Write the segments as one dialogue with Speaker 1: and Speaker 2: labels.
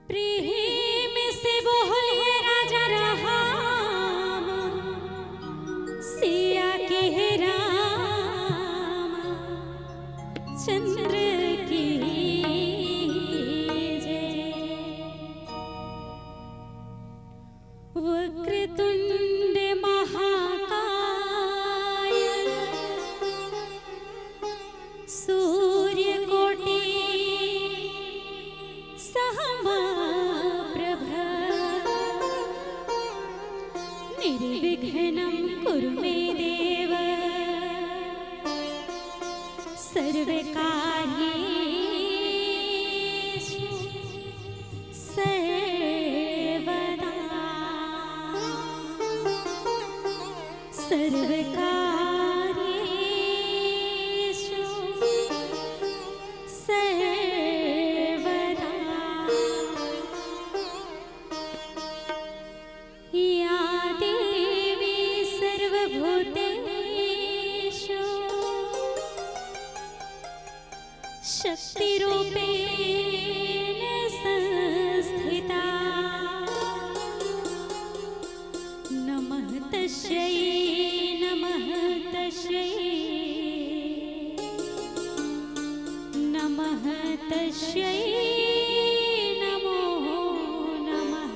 Speaker 1: प्रेम से बोलिए राजा राम सिया के राम चंद्र की जय। वक्रतुंड महाकाय सूर्यकोटि समप्रभ निर्विघ्नं कुरु मे देव सर्वकार्येषु सर्वदा सर्वकार्येषु सर्वदा। या देवी सर्वभूतेषु शक्तिरूपेण संस्थिता नमः तस्यै नमः तस्यै नमः तस्यै नमो नमः।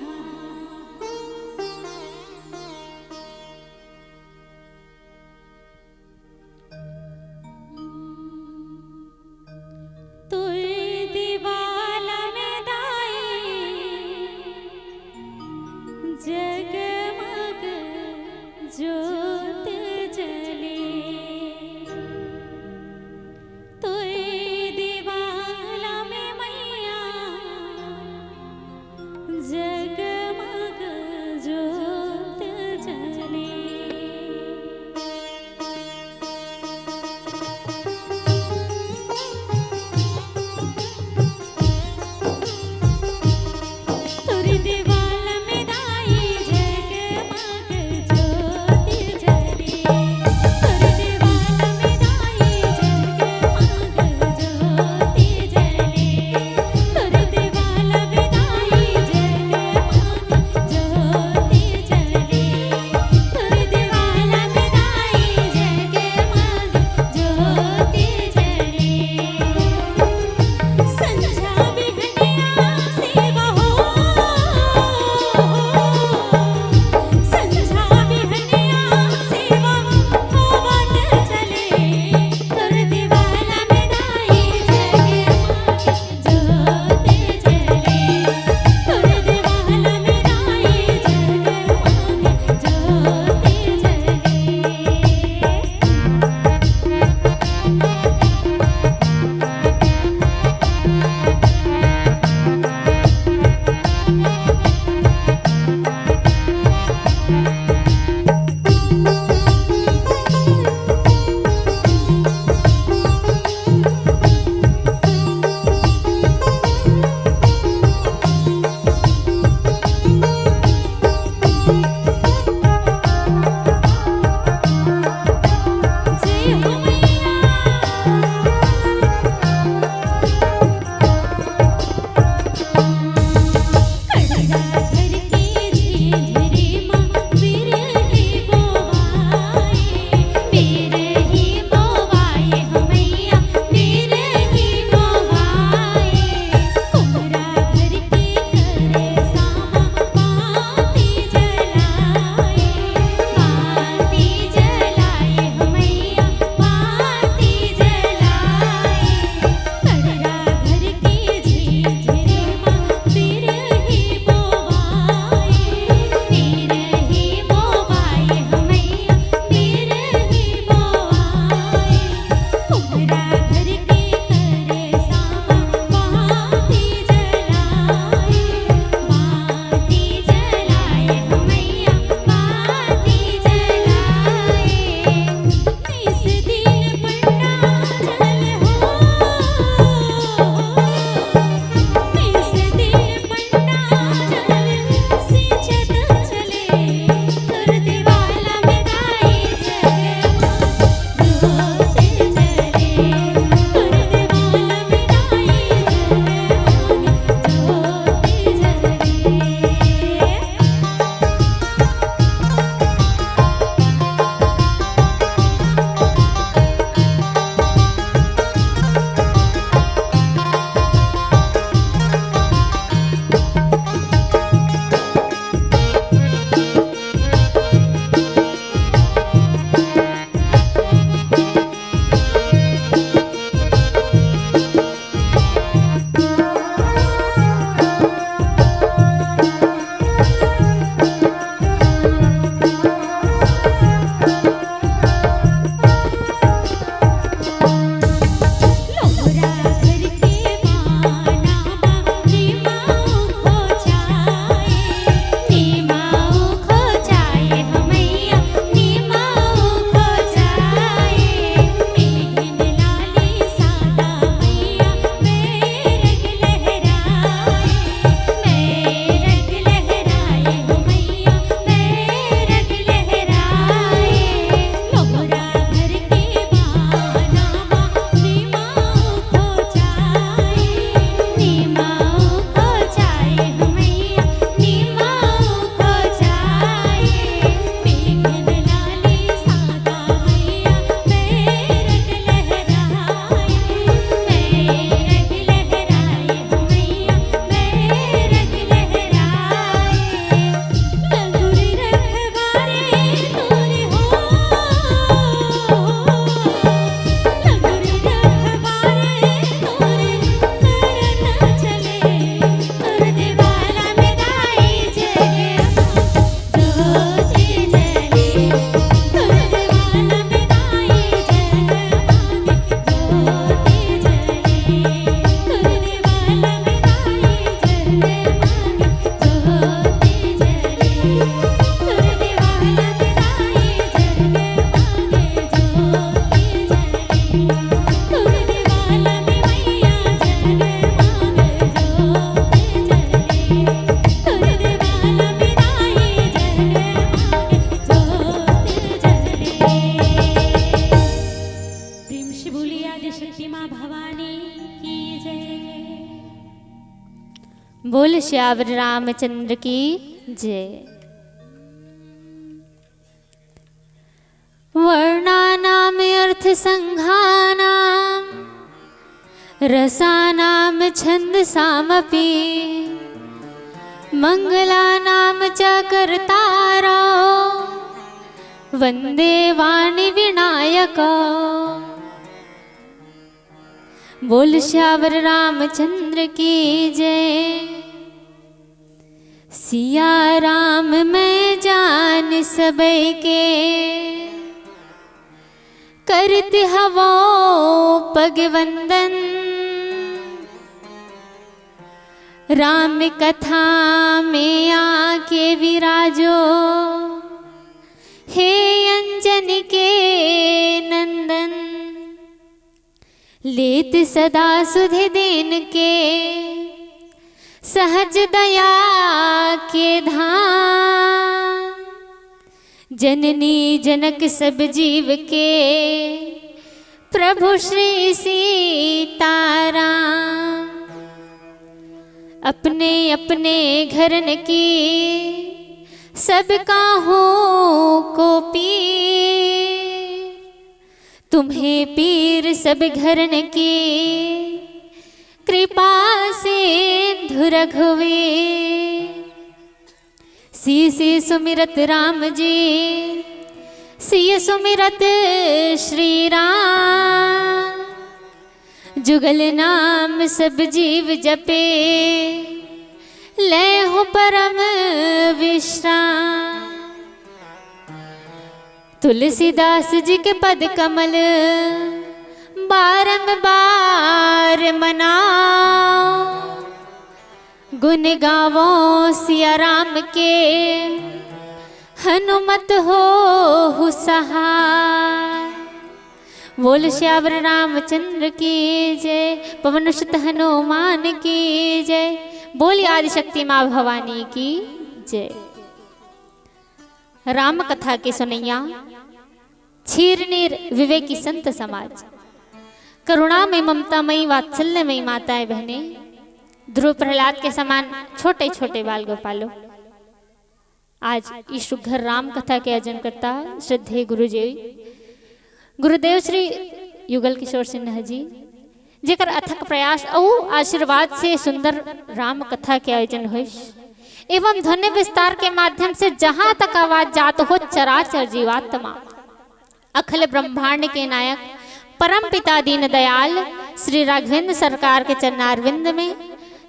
Speaker 1: दीवाल में दाए जगमग ज्योत जले तो दीवाल में मैया बोल श्यावर रामचंद्र की जय। वर्णानाम अर्थ संघानाम रसानाम छंदसामपि मंगलानाम च कर्तारो वंदे वाणी विनायक। बोल श्यावर रामचंद्र की जय। सिया राम मैं जान सबे के करते हवो पग वंदन। राम कथा में आके विराजो हे अंजन के नंदन। लेत सदा सुधे देन के सहज दया के धाम। जननी जनक सब जीव के प्रभु श्री सीताराम। अपने अपने घरन की सब काहू को पीर। तुम्हें पीर सब घरन की कृपा से रघुवीर। सी सुमिरत राम जी सिय सुमिरत श्री राम। जुगल नाम सब जीव जपे ले हो परम विश्राम। तुलसीदास जी के पद कमल बारंबार मनाओ। गुण गावो सिया राम के हनुमत हो सहाय। बोल श्यावर रामचंद्र की जय। पवनसुत हनुमान की जय। बोली आदिशक्ति माँ भवानी की जय। राम कथा के सुनैया क्षीरनीर विवेकी संत समाज, करुणामय ममतामयी वात्सल्यमयी माताएं बहनें, ध्रुव प्रहलाद के समान छोटे छोटे बाल गोपालों, आज इस सुघर राम कथा के आयोजन करता श्रद्धेय गुरुदेव श्री युगल किशोर सिन्हा जी, जेकर अथक प्रयास और आशीर्वाद से सुंदर राम कथा के आयोजन हुई एवं ध्वनि विस्तार के माध्यम से जहां तक आवाज जात हो चराचर जीवात्मा अखिल ब्रह्मांड के नायक परम पिता दीन दयाल श्री राघवेंद्र सरकार के चरणारविंद में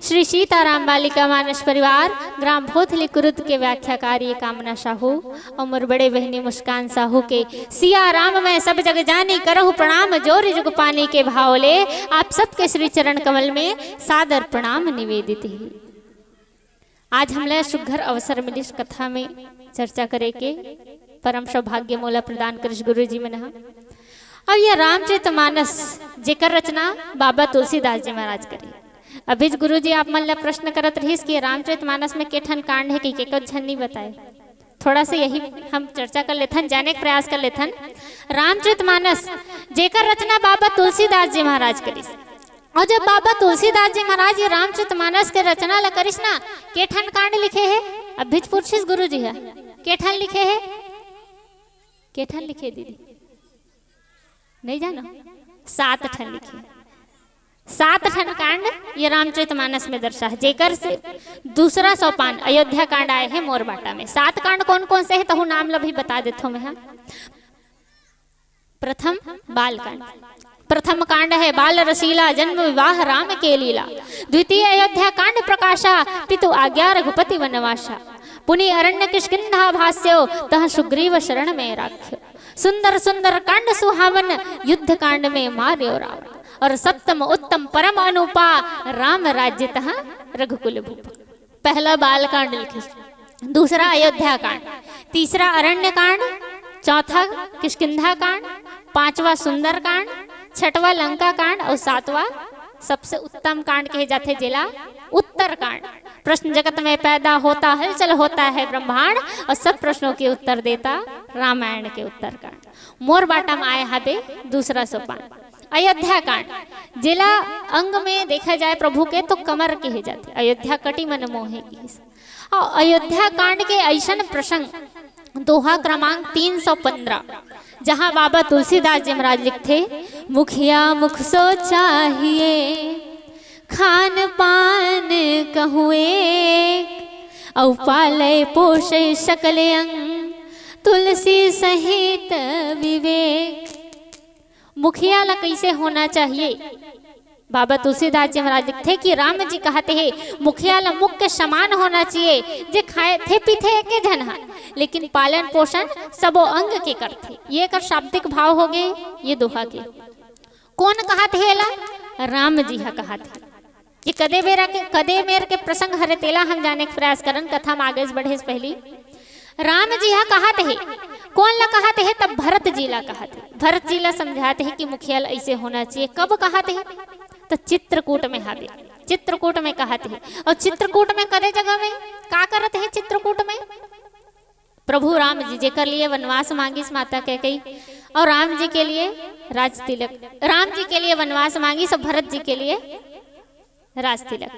Speaker 1: श्री सीताराम बालिका मानस परिवार ग्राम भोथली कुरुद के व्याख्याकार ये कामना साहू और मोर बड़े बहनी मुस्कान साहू के सिया राम में सब जग जानी करहु प्रणाम जोर जुग पानी के भावले आप सबके श्री चरण कमल में सादर प्रणाम निवेदित ही। आज हमले सुघर अवसर मिली इस कथा में चर्चा करे के परम सौभाग्य मोला प्रदान करिश गुरु जी में। अब यह रामचरितमानस जेकर रचना बाबा तुलसीदास जी महाराज करी। अभी गुरु जी आप मन प्रश्न करत रहीस कि रामचरितमानस में केठन कांड है कि केको झन नहीं बताए। थोड़ा सा यही हम चर्चा कर लेथन, जाने का प्रयास कर लेथन। रामचरितमानस जेकर रचना बाबा तुलसीदास जी महाराज करिस। और जब बाबा तुलसीदास जी महाराज ये रामचरितमानस के रचना ला करिस ना, केठन कांड लिखे है? अभी पूछिस गुरु जी है केठन लिखे है? केठन लिखे दीदी नहीं जानो? 7 ठन लिखे। 7 ठन कांड ये रामचरितमानस में दर्शा है, जेकर से दूसरा सोपान अयोध्या कांड आए हैं मोरबाटा में। 7 कांड कौन कौन से है तो नाम ला भी बता देता हूँ मैं। प्रथम बाल कांड। प्रथम कांड है बाल रसीला जन्म विवाह राम के लीला। द्वितीय अयोध्या कांड प्रकाशा पितु आज्ञा रघुपति वनवासा। पुनि अरण्य किष्किंधा भास्यो तह सुग्रीव शरण में राख्यो। सुंदर सुंदर कांड सुहावन युद्ध कांड में मार्यो रावण। और सप्तम उत्तम परम अनुपा राम राज्य तह रघुकुल भूपा। पहला बाल कांड लिखे, दूसरा अयोध्या कांड, तीसरा अरण्य कांड, चौथा किष्किंधा कांड, 5वां सुंदर कांड, 6वां लंका कांड और 7वां सबसे उत्तम कांड कहे जाते जिला उत्तर कांड। प्रश्न जगत में पैदा होता हलचल होता है ब्रह्मांड और सब प्रश्नों के उत्तर देता रामायण के उत्तर कांड। मोरबाटा में आए हाबे दूसरा सोपान। अयोध्या कांड जिला अंग में देखा जाए प्रभु के तो कमर कहे जाते, अयोध्या कटी मन मोहे की। और अयोध्या कांड के ऐसन प्रसंग दोहा क्रमांक 315 जहां बाबा तुलसीदास जी महाराज लिखते, मुखिया मुख सो चाहिए खान पान कहुए, औ पाले पोषे सकले अंग तुलसी सहित विवेक। मुखिया ला कैसे होना चाहिए? बाबा तुलसीदास जी महाराज लिखते कि राम जी कहते हैं मुखिया ला मुख के समान होना चाहिए, जे खाए थे पीथे के झनहा लेकिन पालन पोषण सबो अंग के करते। ये कर शाब्दिक भाव हो गए ये दोहा के। कौन कहते है ला? राम जी हा कहते। ये कदे मेर के प्रसंग हरे तेला हम जाने के प्रयास करन, कथा में आगे बढ़े से पहली राम जी हा कहते है। कौन ला कहते है? तब भरत जी ला कहते। भरत जी ला समझाते हैं कि मुखिया ऐसे होना चाहिए। कब कहते हैं? तो चित्रकूट में हावे, चित्रकूट में कहते हैं। और चित्रकूट में कदे जगह में का करते हैं? चित्रकूट में प्रभु राम जी जेकर लिए वनवास मांगी माता कैकेयी, और राम जी के लिए राज तिलक, राम जी के लिए वनवास मांगी सब भरत जी के लिए राज तिलक।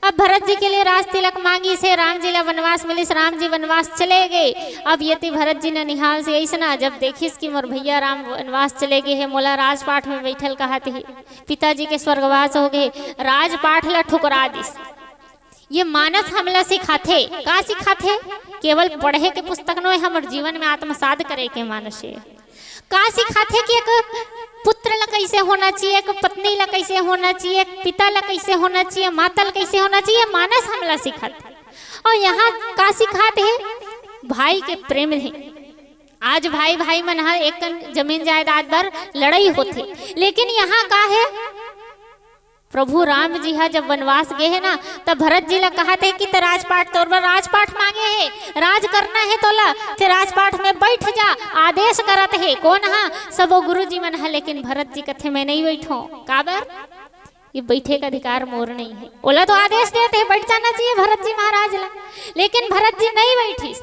Speaker 1: अब भरत जी के लिए राज तिलक मांगी से राम जी ला वनवास मिलिस, राम जी वनवास चले गए। अब यति भरत जी ने निहाल से ऐसा जब देखिस कि मोर भैया राम वनवास चले गए है, मोला राजपाठ में बैठल कहते ही पिताजी के स्वर्गवास हो गए, राजपाठ ला ठुकरा दिस। ये मानस हमला सिखाते का सिखाते? केवल पढ़े के पुस्तक नो हमर जीवन में आत्मसात करे के मानस है। का सिखाते कि एक पुत्र ला कैसे होना चाहिए, एक पत्नी ला कैसे होना चाहिए, एक पिता ला कैसे होना चाहिए, माता ला कैसे होना चाहिए, मानस हमला सिखाते। और यहाँ का सिखाते है? भाई के प्रेम है। आज भाई भाई मन हर एक जमीन जायदाद पर लड़ाई होती, लेकिन यहाँ का है? प्रभु राम जी हा जब वनवास गए है ना, तब भरत जी ला कहते कि ते राजपाठ तोर बर राजपाठ मांगे है, राज करना है तोला, ते राजपाठ में बैठ जा, आदेश करत है। कौन हा? सबो गुरु जी मन हा, लेकिन भरत जी कथे मैं नहीं बैठो। काबर? ये बैठे का अधिकार मोर नहीं है। ओला तो आदेश देते है बैठ जाना चाहिए भरत जी महाराज ला, लेकिन भरत जी नहीं बैठी।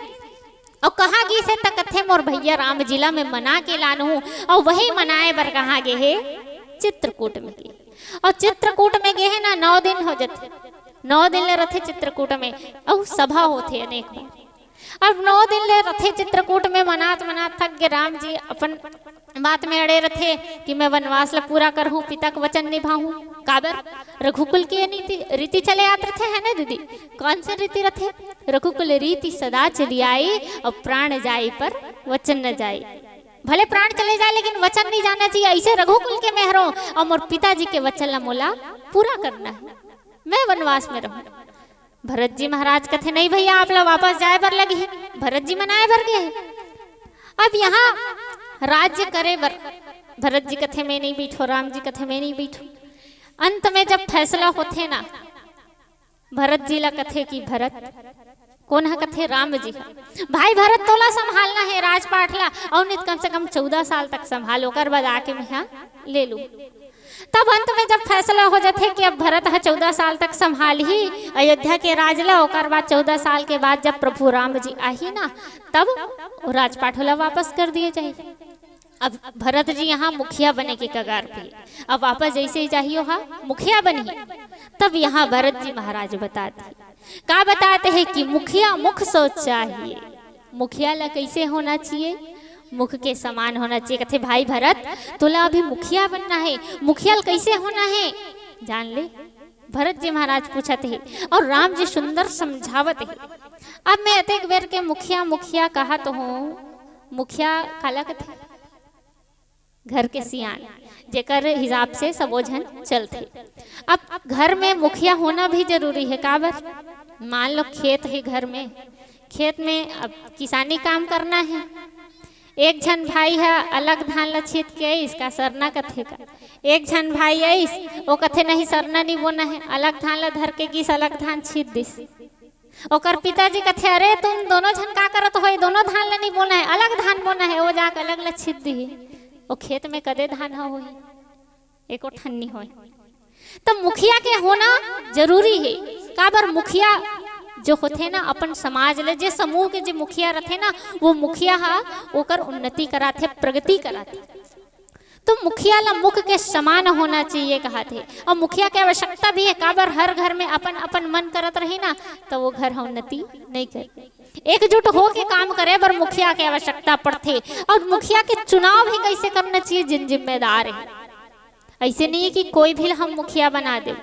Speaker 1: और कहा गई से तक कथे मोर भैया राम जी ला मैं मना के लानू, और वही मनाए बर कहा गए है? चित्रकूट में गए। और चित्रकूट में गए है ना 9 दिन हो जाते, 9 दिन ले रथे चित्रकूट में, और सभा होते अनेक बार। अब 9 दिन ले रथे चित्रकूट में, मनात मनात थक गए। राम जी अपन बात में अड़े रथे कि मैं वनवास ला पूरा करहूं, पिता का वचन निभाऊं। काबर? रघुकुल की रीति चले आते थे है ना दीदी? कौन सी रीति रथे? रघुकुल रीति सदा चली आई, और प्राण जाए पर वचन न जाए। भले प्राण चले जाए लेकिन वचन नहीं जाना चाहिए। ऐसे रघुकुल के मेहरों और मोर पिताजी के वचन ला मोला पूरा करना है, मैं वनवास में रहूं। भरत जी महाराज कथे नहीं भैया आप ला वापस जाए बर लगी है। भरत जी मनाए भर गए। अब यहाँ राज्य करे बर भरत जी कथे मैं नहीं बैठो, राम जी कथे मैं नहीं बैठो। अंत में जब फैसला होते ना, भरत जी ला कथे की भरत कौन है? कथे राम जी है। भाई भरत तोला संभालना है राजपाठ ला, और नित कम से कम 14 साल तक संभालो, कर बाद आके मैं यहाँ ले लूं। तब अंत में जब फैसला हो जाते कि अब भरत है 14 साल तक संभाल ही अयोध्या के राज ला, और बाद 14 साल के बाद जब प्रभु राम जी आई ना, तब राजपाठ ला वापस कर दिए जाए। अब भरत जी यहाँ मुखिया बने के कगार पे, अब वापस जैसे ही चाहिए हा मुखिया बनी। तब यहाँ भरत जी महाराज बताते का बताते हैं कि मुखिया मुख सोच चाहिए। मुखिया ला कैसे होना चाहिए? मुख के समान होना चाहिए। कहते भाई भरत तोला अभी मुखिया बनना है, मुखिया कैसे होना है जान ले। भरत जी महाराज पूछते हैं और राम जी सुंदर समझावत है। अब मैं अतेक बेर के मुखिया मुखिया कहा तो हूँ, मुखिया काला कथे घर के सियान जेकर हिसाब से सबो झन चलते। अब घर में मुखिया होना भी जरूरी है। काबर? मान लो खेत है घर में, खेत में अब किसानी काम करना है। एक झन भाई है अलग धान ला छीत के इसका सरना कथे का, एक झन भाई है वो कथे नहीं सरना नहीं बोना है, अलग धान ला धर के किस अलग धान छीत दिस। ओकर पिताजी कथे अरे तुम दोनों झन का करत हो, दोनों धान ला नहीं बोना है, अलग धान बोना है। वो जाके अलग ला छीत दी। वो खेत में कदे धान हो एको ठन्नी हो। तो मुखिया के होना जरूरी है। काबर? मुखिया जो होते ना अपन समाज ले जे समूह के जो मुखिया रहते ना, वो मुखिया हा ओकर उन्नति कराते, प्रगति कराते। तो मुखिया ला मुख के समान होना चाहिए कहा थे। और मुखिया की आवश्यकता भी है, काबर हर घर में अपन अपन मन करत रही ना तो वो घर उन्नति नहीं करे। एकजुट हो के काम करे पर मुखिया की आवश्यकता पड़ते। और मुखिया के चुनाव भी कैसे करना चाहिए, जिन जिम्मेदार है। ऐसे नहीं है कि कोई भी हम मुखिया बना दे।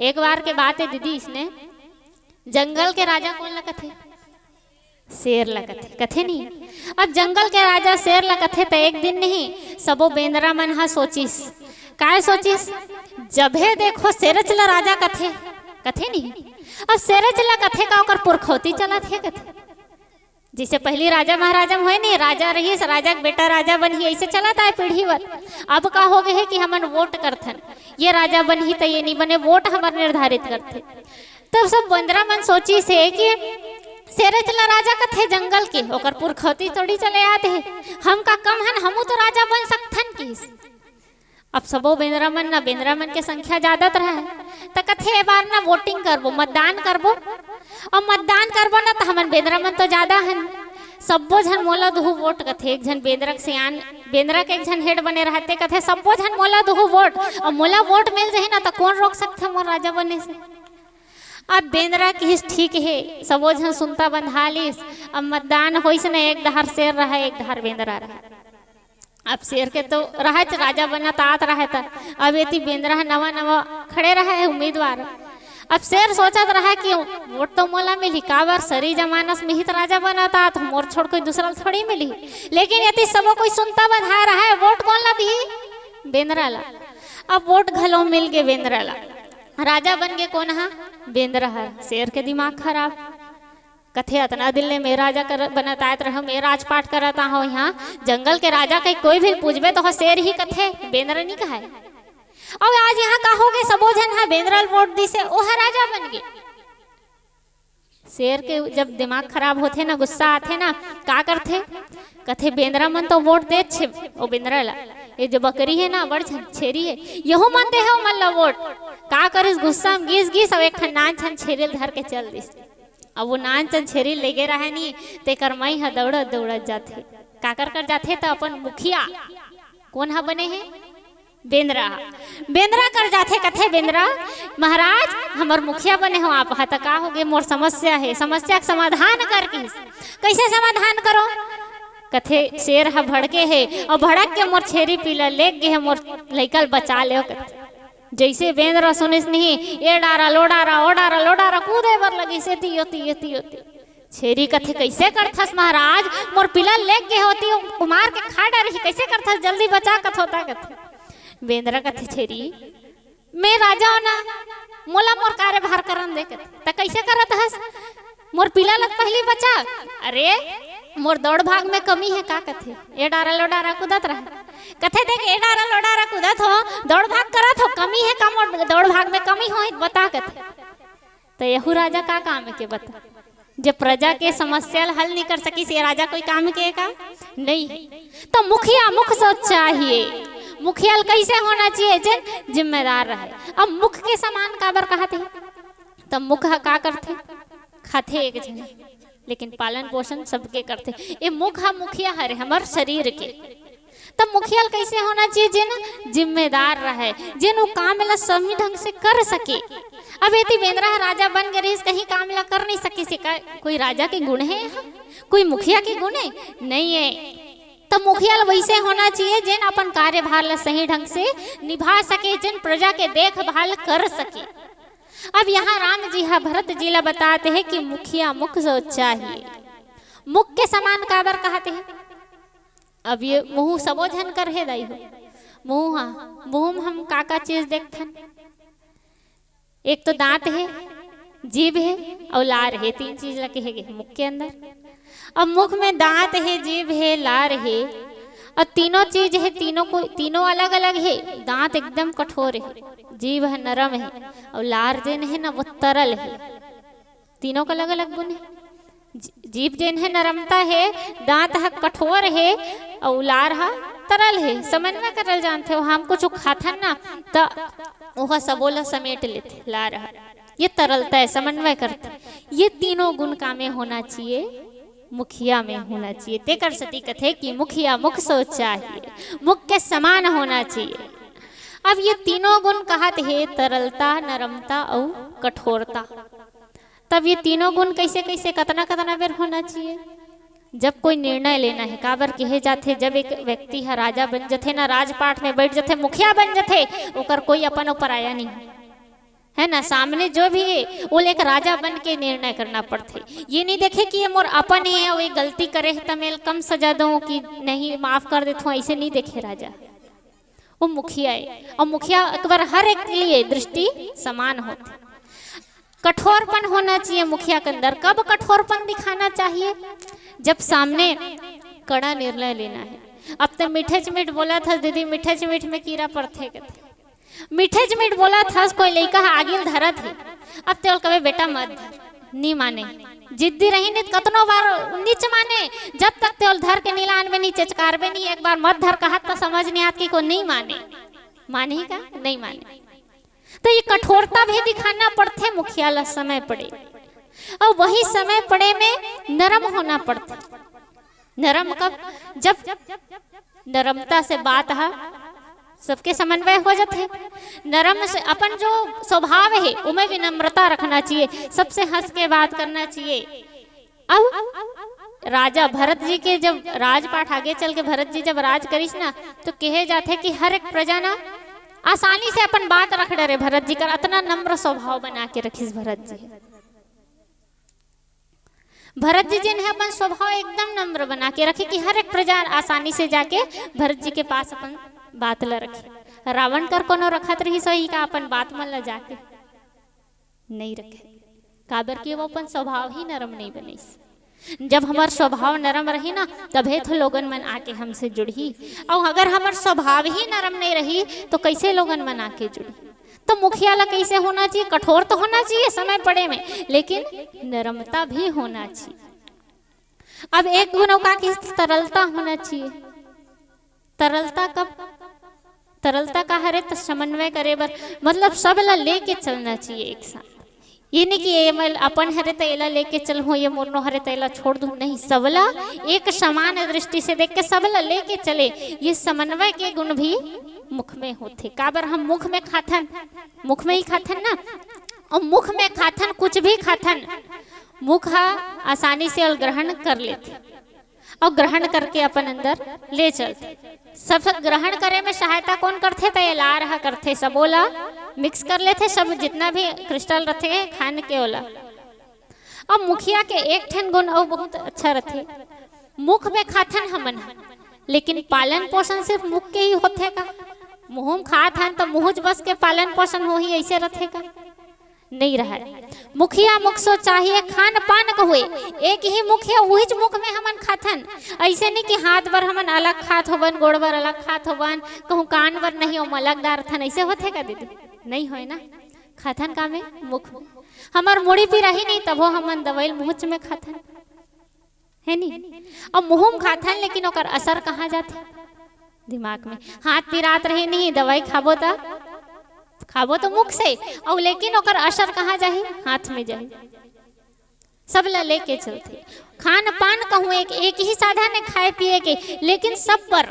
Speaker 1: एक बार के बात है दीदी, इसने जंगल के राजा कौन लगत है, शेर लगत है कथे नहीं। अब जंगल के राजा शेर लगत है तो एक दिन नहीं सबो बेंदरा मन हा सोचिस, काय सोचिस, जबे देखो शेर चला राजा कथे कथे नहीं। अब शेर चला कथे का ओकर पुरखौती चलत है कथे, जिसे पहली राजा महाराजा में हुए नहीं, राजा रही राजा के बेटा राजा बनी, ऐसे चलता है पीढ़ी वर। अब का हो गए है कि हमन वोट करथन, ये राजा बनी तो ये नहीं बने, वोट हमारे निर्धारित करते। तब सब बंदरा मन सोची से कि शेरे चला राजा कथे जंगल के, ओकर पुरखौती थोड़ी चले आते हैं, हम का कम हन, हमू तो राजा बन सकथन किस। अब सबो बेंद्रा मन ना, बेंद्रा मन के संख्या ज्यादा रहे तो कथे ए बार ना वोटिंग करबो, मतदान करबो। और मतदान करबो ना तो हमन बेंद्रा मन तो ज्यादा हन, सबो झन मोला दुहु वोट कथे। एक झन बेंद्रा के सियान, बेंद्रा के एक झन हेड बने रहते कथे सबो झन मोला दुहु वोट, और मोला वोट मिल जाही ना तो कौन रोक सकथे मोर राजा बने से। अब बेंद्रा की ठीक है, सबो झन सुनता बंधा लिस। अब मतदान होइस ना, एक डहर शेर रहा एक डहर बेंद्रा रहा। अब शेर के तो रहा राजा बना तात रहा था, अब ये बेंद्रा नवा नवा खड़े रहा है उम्मीदवार। अब शेर सोचत रहा कि वोट तो मोला मिली, काबर सरी जमानस में ही तो राजा बना था, तो मोर छोड़ कोई दूसरा थोड़ी मिली। लेकिन यदि सबो कोई सुनता बंधा रहा है, वोट कौन ला दी, बेंद्रा ला। अब वोट घलो मिल गए बेंद्रा ला, राजा बन गए कौन हा, बेंद्रा है। शेर के दिमाग खराब, कथे इतना दिल ने मैं राजा कर बनातात रहो, मैं राजपाट करता हूँ यहाँ जंगल के राजा के कोई भी पूछबे तो शेर ही कथे, बेंद्रा नहीं कहा। और आज यहाँ का हो गए सबो जन हा बेंद्रा वोट दी से ओह राजा बन गए। शेर के जब दिमाग खराब होते ना, गुस्सा आते ना, का करते कथे बेंद्रा मन तो वोट दे छे ओ बेंद्रा ला, ये जो बकरी है ना बड़ छेरी है, यहू मन दे हो मन ला वोट। का करिस गुस्सा में घिस घिस अब एक नान छन छेरिल धर के चल दिस। अब वो नान चन छेरी लेगे रहे नहीं ते करमाई हा दौड़त दौड़त जाते, काकर कर जाते तो अपन मुखिया कौन हा बने हैं, बेंद्रा। बेंद्रा कर जाते कथे बेंद्रा महाराज हमर मुखिया बने हो आप, हा का हो गए मोर समस्या है, समस्या का समाधान कर कैसे समाधान करो। कथे शेर हा भड़के है और भड़क के मोर छेरी पीला ले गए है, मोर लइकल बचा ले। जैसे बेंद्रा सुनिस नहीं, ये डारा लो डारा ओ डारा लो डारा कूदे बर लगी से ती होती ये ती होती। छेरी कथे कैसे करथस महाराज, मोर पिला लेग के होती उमार के खा डारी, कैसे करथस जल्दी बचा कथ होता कथे। बेंद्रा कथे छेरी मैं राजा ना, मोला मोर कार्यभार करन दे कथे, कैसे करत हस, मोर पिला लग पहली बचा। अरे मोर दौड़ भाग में कमी है का कथे, ए डारा लो डारा कूदत रहा कथे, देख ए डारा लो डारा कूदत हो, दौड़ भाग करत हो, कमी है का मोर दौड़ भाग में कमी हो बता कथे। तो यहू राजा का काम है के बता, जब प्रजा के समस्या हल नहीं कर सकी से राजा कोई काम के का नहीं। तो मुखिया मुख सोच चाहिए, मुखिया कैसे होना चाहिए, जन जिम्मेदार रहे। अब मुख के समान काबर कहते, तब मुख का करते खाते एक जन, लेकिन पालन पोषण सबके करते। ये मुख हा मुखिया हरे हमार शरीर के। तब मुखिया कैसे होना चाहिए, जिन जिम्मेदार रहे, जिन वो काम ला सही ढंग से कर सके। अब यदि बेंद्रा राजा बन गए कहीं काम ला कर नहीं सके से कोई राजा के गुण है, कोई मुखिया के गुण है नहीं है। तो मुखिया वैसे होना चाहिए जिन अपन कार्यभार ला सही ढंग से निभा सके, जिन प्रजा के देखभाल कर सके। अब यहाँ राम जी हा भरत जी ला बताते हैं कि मुखिया मुख सोच चाहिए, मुख के समान काबर कहते हैं। अब ये मुंह सबो झन कर है दाई हो, मुंह हा मुंह में हम का चीज देखथन, एक तो दांत है, जीभ है और लार है, तीन चीज लगे है मुख के अंदर। अब मुख में दांत है, जीभ है, लार है और तीनों चीज है, तीनों अलग अलग है। दांत एकदम कठोर है, जीभ है नरम है और लार जेन है ना वो तरल है। तीनों का अलग अलग गुण है। जीभ जेन है नरमता है, दांत है कठोर है और लार है तरल है। समन्वय करल जानते हो, हम कुछ खाथन ना तो वह सबोला समेट लेते, लार है ये तरलता है, समन्वय करते। ये तीनों गुण कामे होना चाहिए मुखिया में होना चाहिए। तेकर सती कथे कि मुखिया मुख सो चाहिए, मुख के समान होना चाहिए। अब ये तीनों गुण कहत है, तरलता, नरमता और कठोरता। तब ये तीनों गुण कैसे कैसे कतना कतना बेर होना चाहिए? जब कोई निर्णय लेना है, काबर कहे जाते जब एक व्यक्ति है राजा बन जाते ना, राजपाट में बैठ जाते, मुखिया बन जाते, ओकर कोई अपन ऊपर आया नहीं है ना। सामने जो भी है वो एक राजा बन के निर्णय करना पड़ते। ये नहीं देखे कि ये मोर अपन है, वो गलती करे तो मैं कम सजा दूं कि नहीं माफ कर देता हूँ, ऐसे नहीं देखे राजा। वो मुखिया है, और मुखिया एक बार हर एक के लिए दृष्टि समान होती। कठोरपन होना चाहिए मुखिया के अंदर। कब कठोरपन दिखाना चाहिए? जब सामने कड़ा निर्णय लेना है। अब तो मीठे मीठ बोला था दीदी, मीठे मीठ में कीड़ा पड़ते कहते, मीठे मीठ बोला था कोई लड़का आगिल धरत है। अब तो कहे बेटा मत धर, नहीं माने, जिद्दी रही नहीं कतनो बार नीच माने, जब तक तेल धर के नीलान में नहीं चचकार में नहीं, एक बार मत धर कहा तो समझ नहीं आती को नहीं माने, माने का नहीं माने। तो ये कठोरता भी दिखाना पड़ते मुखिया ला समय पड़े, और वही समय पड़े में नरम होना पड़ता। नरम कब? जब नरमता से बात है सबके समन्वय हो जाते। नरम से अपन जो स्वभाव है उमें विनम्रता रखना चाहिए, सबसे हंस के बात करना चाहिए। अब राजा भरत जी के जब राजपाट आगे चल के भरत जी जब राज करिस ना, तो कहे जाते कि हर एक प्रजा ना आसानी से अपन बात रख डरे भरत जी का, इतना नम्र स्वभाव बना के रखिस भरत जी। भरत जी जिन्हें अपन स्वभाव एकदम नम्र बना के रखे कि हर एक प्रजा आसानी से जाके भरत जी के पास अपन बात ला रखे। रावण कर कोनो रखत रही सही का अपन बात मन ला जाके नहीं रखे, काबर की वो अपन स्वभाव ही नरम नहीं बनी। जब हमार स्वभाव नरम रही ना, तभे तो लोगन मन आके हमसे जुड़ी। और अगर हमार स्वभाव ही नरम नहीं रही तो कैसे लोगन मन आके जुड़ी? तो मुखिया ला कैसे होना चाहिए? कठोर तो होना चाहिए समय पड़े में, लेकिन नरमता भी होना चाहिए। अब एक गुण का कि तरलता होना चाहिए। तरलता कब? तरलता का हरे तो समन्वय करे बर, मतलब सब ला लेके चलना चाहिए एक साथ। ये नहीं कि ये अपन हरे तैला लेके चल हो, ये मोरनो हरे तैला छोड़ दूं, नहीं, सबला एक समान दृष्टि से देख के सबला लेके चले। ये समन्वय के गुण भी मुख में होते। काबर हम मुख में खाथन, मुख में ही खाथन ना, और मुख में खाथन कुछ भी खाथन, मुख आसानी से और ग्रहण कर लेते और ग्रहण करके अपन अंदर ले चलते। सब ग्रहण करे में सहायता कौन करते? तो ये ला रहा करते, सब ओला मिक्स कर लेते, सब जितना भी क्रिस्टल रहते खान के ओला। अब मुखिया के एक ठन गुण और बहुत अच्छा रहते, मुख में खाथन हमन, लेकिन पालन पोषण सिर्फ मुख के ही होते का? मुँह में खात हन तो मुँह बस के पालन पोषण हो ही ऐसे रहते का? नहीं रहा। मुखिया मुख सो चाहिए, खान पान कहुए एक ही मुख है, वही मुख में हमन खाथन। ऐसे नहीं कि हाथ बर हमन अलग खात होबन, गोड़ बर अलग खात होबन, कहूँ कान बर नहीं हो अलग डार थन, ऐसे होते का दीदी? नहीं होए ना। खाथन का में मुख में हमार मुड़ी भी रही नहीं तब हमन दवाई मुँह में खाथन है नहीं। और मुँह में खाथन लेकिन ओकर असर कहाँ जाते? दिमाग में। हाथ पिरात रहे नहीं, दवाई खाबो तो मुख से, और लेकिन ओकर असर कहाँ जाही? हाथ में जाही। सब ला लेके चलते। खान पान कहूँ एक ही साधन है खाए पिए के, लेकिन सब पर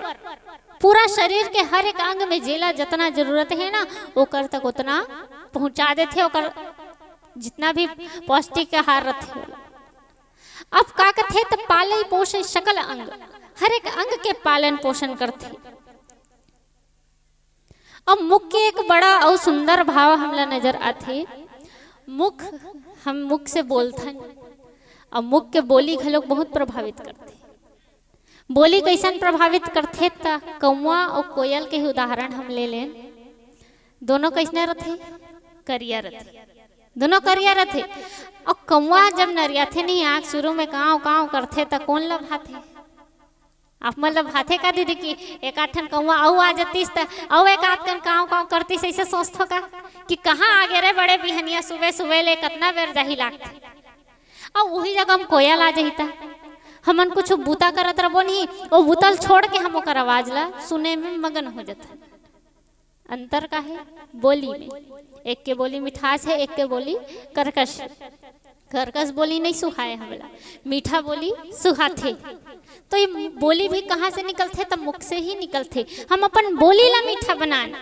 Speaker 1: पूरा शरीर के हर एक अंग में जेला जितना जरूरत है ना, ओकर तक उतना पहुंचा देते, ओकर जितना भी पौष्टिक आहार रहते। अब का करते? तो पाले पोषे सकल अंग, हर एक अंग के पालन पोषण करते। अब मुख के एक बड़ा और सुंदर भाव हमला नजर आते। मुख, हम मुख से बोलथन, और मुख के बोली घलोक बहुत प्रभावित करते। बोली कैसन प्रभावित करते? ता कौवा और कोयल के उदाहरण हम ले लें। दोनों कैसने रहते? करिया रहते, दोनों करिया रहते। और कौवा जब नरियाथे नहीं आँख शुरू में काँव काँव करते तो कौन लभाथे? आप मतलब भाथे का दीदी की एक आठन कौवा औ आ जातीस त औ एक आध कन काँव काँव करतीस, ऐसे सोचतो का कि कहाँ आगे रे बड़े बिहनिया सुबह सुबह ले कितना बेर जाही लागते। और वही जगह हम कोयल आ जाता, हमन कुछ बूता करत रहो नहीं, वो बूतल छोड़ के हम ओकर आवाज ला सुने में मगन हो जाता। अंतर का है? बोली में। एक के बोली मिठास है, एक के बोली कर्कश। कर्कश बोली नहीं सुहाए हमला, मीठा बोली सुहाथे। तो ये बोली भी कहाँ से निकलते? तब मुख से ही निकलते। हम अपन बोली ला मीठा बनाना,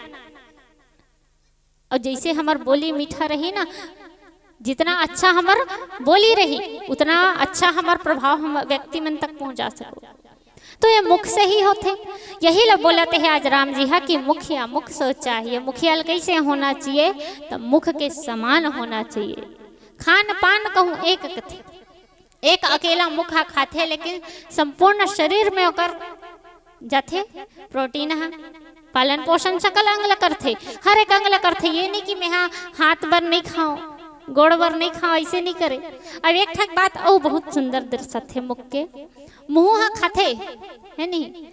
Speaker 1: और जैसे हमार बोली मीठा रही ना, जितना अच्छा हमार बोली रही उतना अच्छा हमार प्रभाव हम व्यक्ति मन तक पहुंचा सको। तो ये मुख से ही होते। यही लोग बोलते हैं आज राम जी हा कि मुखिया मुख सोच चाहिए। मुखिया कैसे होना चाहिए? तो मुख के समान होना चाहिए। खान पान कहूँ एक कथे, एक अकेला मुख हा खाते, लेकिन संपूर्ण शरीर में ओकर जाते प्रोटीन हा, पालन पोषण सकल अंग ला करथे, हर एक अंग ला करथे। ये नहीं कि मैं हाँ हाथ बर नहीं खाऊं, गोड़ बर नहीं खाओ, ऐसे नहीं करे। अब एक ठक बात और बहुत सुंदर दर्शत है मुख के, मुँह हा खाते है नहीं।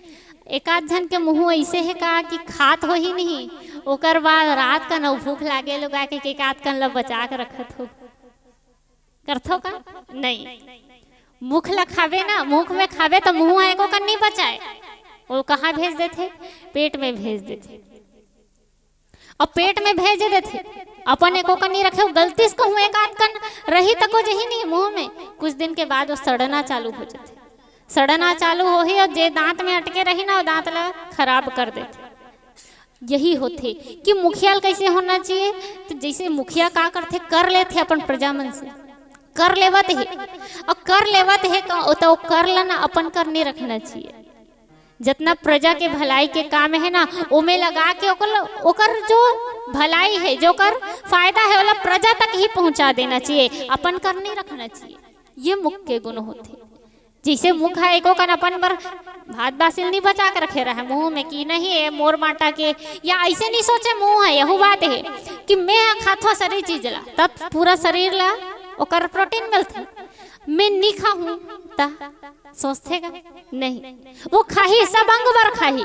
Speaker 1: एक आध जन के मुँह ऐसे है का कि खात हो ही नहीं, ओकर बाद रात का न भूख लागे लोग आके एक आध कन ला बचा के रखत हो, करथो का नहीं। मुख ला खावे ना, मुख में खावे तो मुँह एको कन नहीं बचाए, वो कहाँ भेज देते? पेट में भेज देते। और पेट में भेज देते, अपन एको कन नहीं रखे। गलती से कहूँ एक आध कन रही तको जही नहीं मुंह में, कुछ दिन के बाद वो सड़ना चालू हो जाते। सड़ना चालू हो ही, और जे दांत में अटके रही ना, वो दांत ला खराब कर देते। यही होते कि मुखिया कैसे होना चाहिए? तो जैसे मुखिया का करते, कर लेते अपन प्रजा मन से, कर लेवत है, और कर लेवत है तो कर लेना अपन कर नहीं रखना चाहिए। जितना प्रजा के भलाई के काम है ना, ओमे लगा के ओकर जो भलाई है, जो कर फायदा है, वाला प्रजा तक ही पहुंचा देना चाहिए, अपन कर नहीं रखना चाहिए। ये मुख के गुण होते। जैसे मुख है एको कन अपन पर भात बासिल नहीं बचा के रखे रहा है मुंह में कि नहीं है मोर माटा के, या ऐसे नहीं सोचे मुंह है। यही बात है कि मैं खाथो सारी चीज ला, तब पूरा शरीर ला ओकर प्रोटीन मिलते। मैं नहीं खाऊं ता सोचते का नहीं, वो खाही सब अंग बर खाही।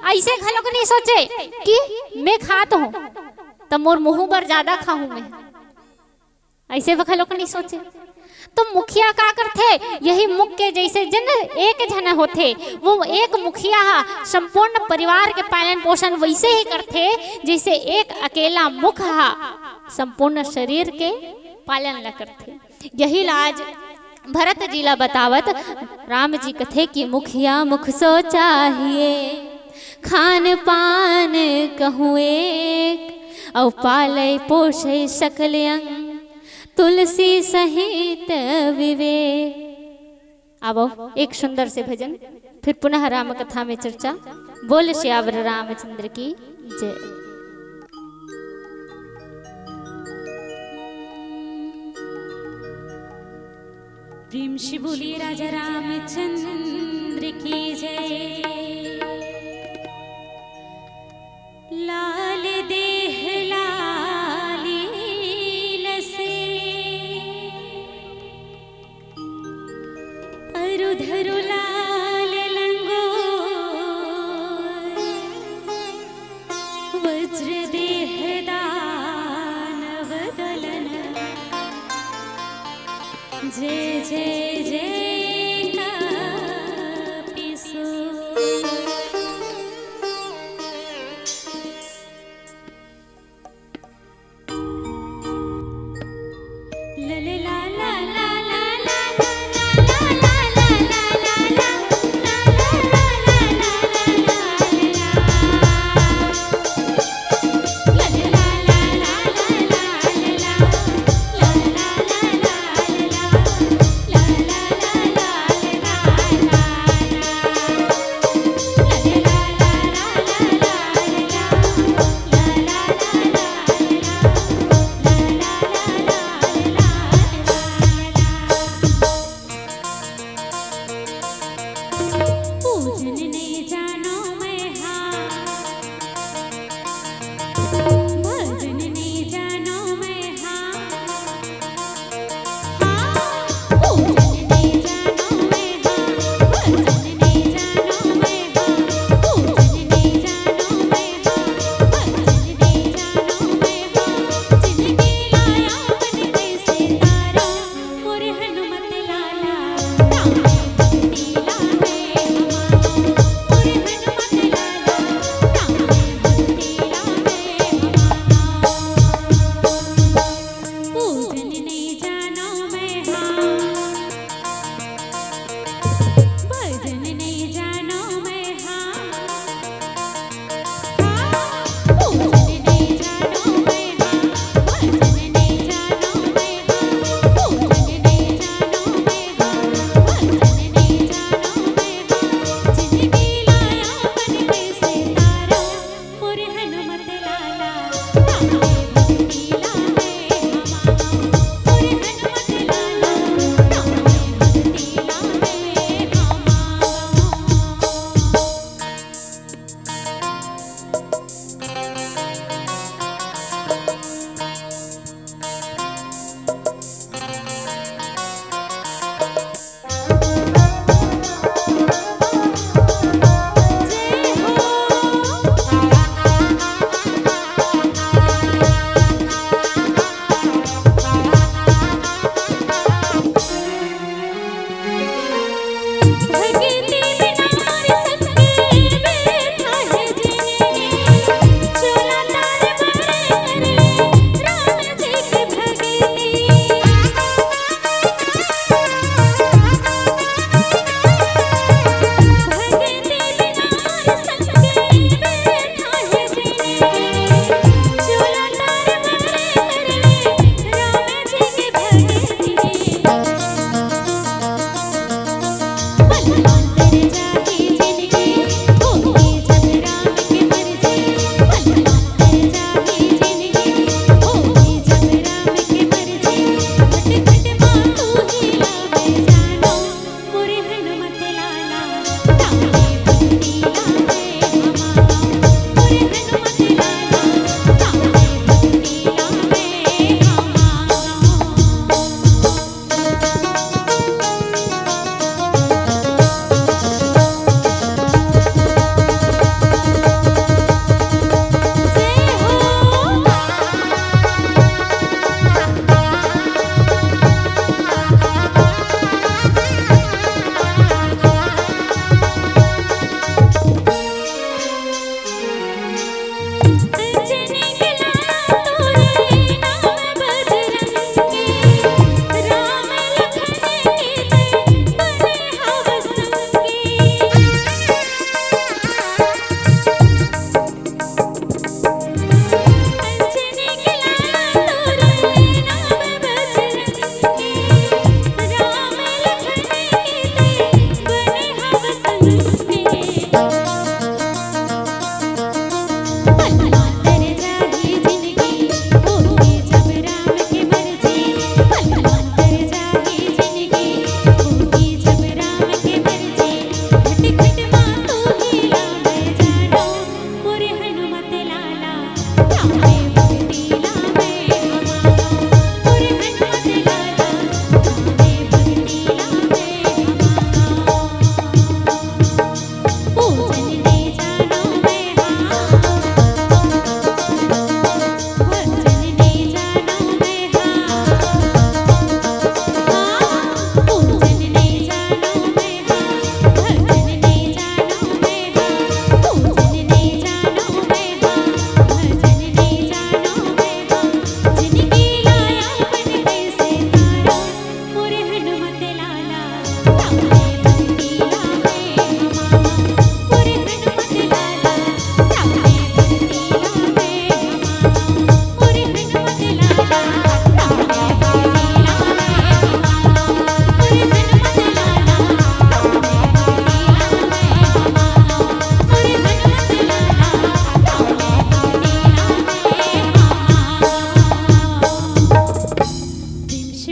Speaker 1: ऐसे खलोग नहीं सोचे कि मैं खात हूँ तो मोर मुंह बर ज्यादा खाऊं मैं, ऐसे खलोग नहीं सोचे। तो मुखिया का करते? यही मुख के जैसे जन एक जन होते, वो एक मुखिया संपूर्ण परिवार के पालन पोषण वैसे ही करते जैसे एक अकेला मुख हा संपूर्ण शरीर के पालन ला करते। यही लाज भरत जी ला बतावत राम जी कथे कि मुखिया मुख सो चाहिए, खान पान कहूँ एक, और पाले पोषे सकल अंग, तुलसी सहित विवेक। अब एक सुंदर से भजन, फिर पुनः राम कथा में चर्चा। बोल श्यावर रामचंद्र की जय।
Speaker 2: प्रेम से बोलिए राजा रामचंद्र की जय। लाल देह लाली लसे, अरुधरु लाल लंगो, वज्र देह दानव दलन, जय जय जय कपिसो। La la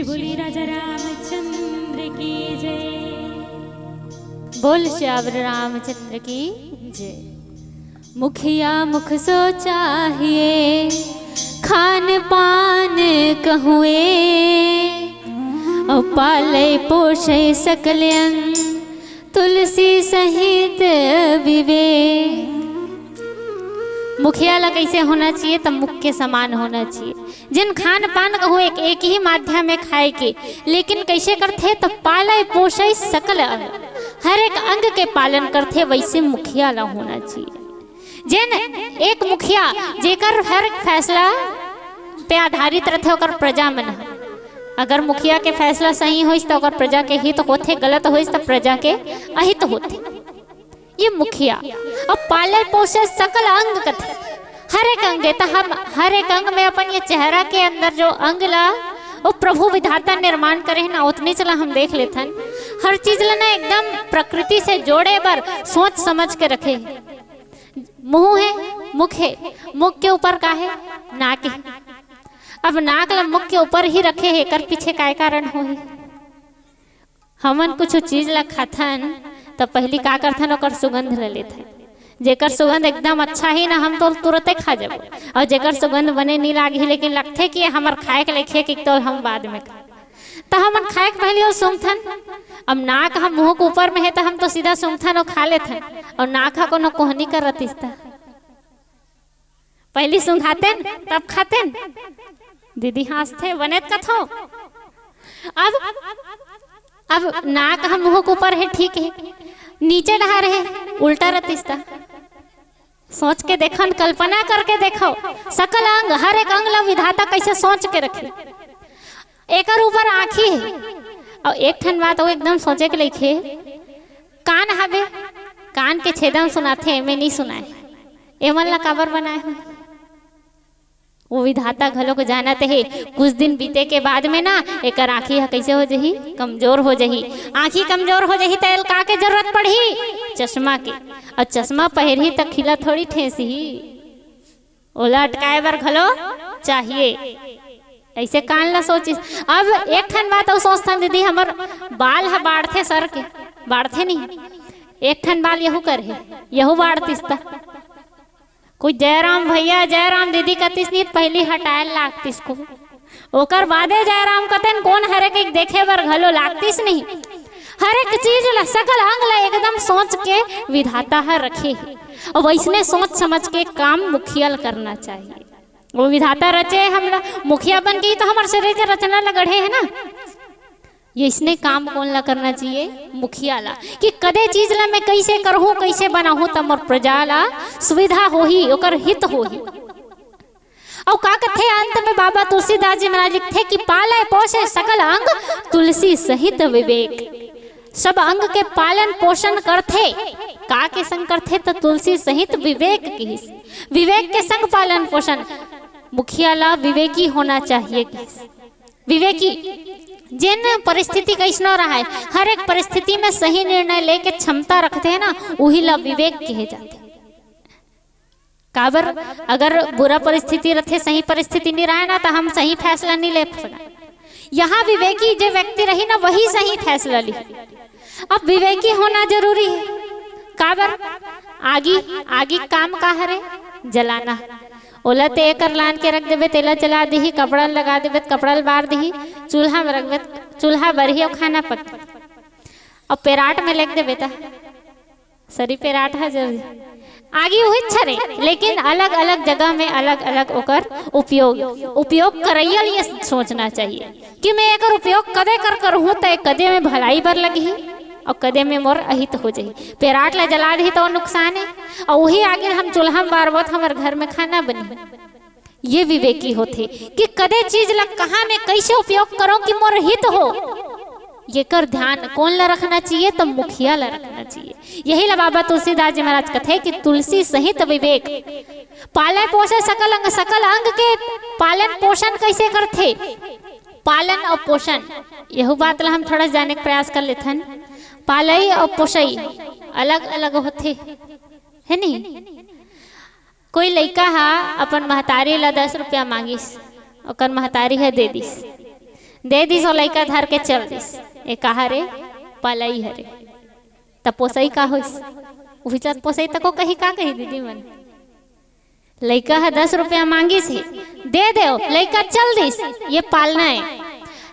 Speaker 2: बोली राजा रामचंद्र की जय।
Speaker 1: बोल श्यावर रामचंद्र की जय। मुखिया मुख सो चाहिए खान पान कहुए, और पाले पोषे सकल अंग तुलसी सहित विवेक। मुखिया ला कैसे होना चाहिए? तब मुख के समान होना चाहिए। जिन खान पान कहो एक ही माध्यम में खाए के, लेकिन कैसे करते? तब पाले पोषे सकल अंग, हर एक अंग के पालन करते, वैसे मुखिया ला होना चाहिए। जिन एक मुखिया जेकर हर एक फैसला पे आधारित रहते ओकर प्रजा मन। अगर मुखिया के फैसला सही हो तो अगर प्रजा के हित होते, गलत हो तो प्रजा के अहित होते। ये मुखिया अब पाले पोषे सकल अंग कथे, हर एक अंग है। तो हम हर एक अंग में अपन ये चेहरा के अंदर जो अंग ला वो प्रभु विधाता निर्माण करे है ना, उतनी चला हम देख लेथन। हर चीज ला ना एकदम प्रकृति से जोड़े बर सोच समझ के रखे। मुंह है, मुख है, मुख के ऊपर का है? नाक है। अब नाक ला मुख के ऊपर ही रखे है, कर पीछे काय कारण हो? हमन कुछ चीज ला खाथन तो पहली का करथन ओकर सुगंध ले लेथन। जेकर सुगंध एकदम अच्छा ही ना हम तो तुरंत खा जाबो, और जेकर सुगंध बने नहीं लागे लेकिन लगते कि हमर खाए के लेखे कि तो हम बाद में खा, तो हमन खाए के पहले और सूंघथन। अब नाक हम मुंह के ऊपर में है तो हम तो सीधा सूंघथन और खा लेथन, और नाक कोनो कोहनी करतिस त पहली सूंघातेन तब खातेन। दीदी हंसते बने कथो। अब नाक हम मुंह के ऊपर है, ठीक है, नीचे डहा रहे उल्टा रतिस्ता। सोच के देखो, कल्पना करके देखो, सकल अंग हर एक अंग ला विधाता कैसे सोच के रखे। एक ऊपर आँखी है, और एक ठन बात वो एकदम सोचे के लिखे, कान हवे, कान के छेदन सुनाते एमे नहीं सुनाए, एमन ला काबर बनाए हुए? वो विधाता घलो को जानते है। कुछ दिन बीते के बाद में ना एक आँखी कैसे हो जही? कमजोर हो जही। आँखी कमजोर हो जही तो का के जरूरत पड़ी? चश्मा के। और चश्मा पहरी तक खिला थोड़ी ठेसी, ओला अटकाए बर घलो चाहिए। ऐसे कान ला सोचिस। अब एक ठन बात और सोचथन दीदी, हमर बाल है बाढ़ते सर के, बाढ़ते नहीं, एक ठन बाल यहू कर है, यहू बाढ़तिस ता कोई जयराम भैया जयराम दीदी कतिस नहीं, पहली हटाए लागतिस को, ओकर बादे जयराम कतन कौन हर एक देखे बर घलो लागतिस नहीं। हर एक चीज ला सकल अंग ला एकदम सोच के विधाता है रखे, और वैसने सोच समझ के काम मुखिया करना चाहिए। वो विधाता रचे, हम मुखिया बन गई तो हमारे शरीर के रचना ला गढ़े है ना, ये इसने काम कौन ला करना चाहिए? मुखिया ला। कि कदे चीज ला मैं कैसे करहूं, कैसे बनाहूं तो मोर प्रजा ला सुविधा होही, ओकर हित होही। और का कथे अंत में बाबा तुलसीदास जी महाराज लिखते कि पाले पोषे सकल अंग तुलसी सहित विवेक। सब अंग के पालन पोषण करते, का के संग करते? तो तुलसी सहित विवेक की, विवेक के संग पालन पोषण। मुखिया ला विवेकी होना चाहिए। विवेकी जिन परिस्थिति कैसनो रहा है, हर एक परिस्थिति में सही निर्णय लेके क्षमता रखते हैं ना, वही ला विवेक कहे जाते। काबर अगर बुरा परिस्थिति रखे, सही परिस्थिति नहीं रहा ना, तो हम सही फैसला नहीं ले सका। यहाँ विवेकी जो व्यक्ति रही ना, वही सही फैसला ली। अब विवेकी होना जरूरी है। काबर आगी काम का हरे जलाना, ओला ते कर लान के रख देवे, तेला जला दी, कपड़ा लगा देवे, कपड़ा बार दी, चूल्हा में रख दे, चूल्हा बरही और खाना पक, और पेराट में लग देवे ता सरी पेराट है जरूरी। आगे वही छरे, लेकिन अलग अलग जगह में अलग अलग ओकर उपयोग करैया लिए सोचना चाहिए कि मैं एकर उपयोग कदे कर हूँ तो कदे में भलाई बर लगी और कदे में मोर अहित हो जाही। पेराट ला जला दी तो नुकसान है, और वही आगे हम चूल्हा में बारबो हमारे घर में खाना बनी। ये विवेकी होते कि कदे चीज ला कहाँ में कैसे उपयोग करो कि मोर हित हो। ये कर ध्यान कौन ला रखना चाहिए? तो मुखिया ला रखना चाहिए। यही ला बाबा तुलसीदास जी महाराज कथे कि तुलसी सहित विवेक। पाले पोषे सकल अंग के पालन पोषण कैसे करते? पालन और पोषण यह बात ला हम थोड़ा जाने का प्रयास कर लेथन। पालई और पोषई अलग अलग होते है नहीं। कोई लड़का हा अपन महतारी ला 10 रुपया मांगिस, ओकर महतारी है दे दिस। दे दिस और लइका धर के चल दिस। ए कहा रे पलई हरे तब पोसई का होइस वही चल पोसई तको कही का कही दीदी मन लइका है 10 रुपया मांगी से दे दो लइका चल दिस ये पालना है।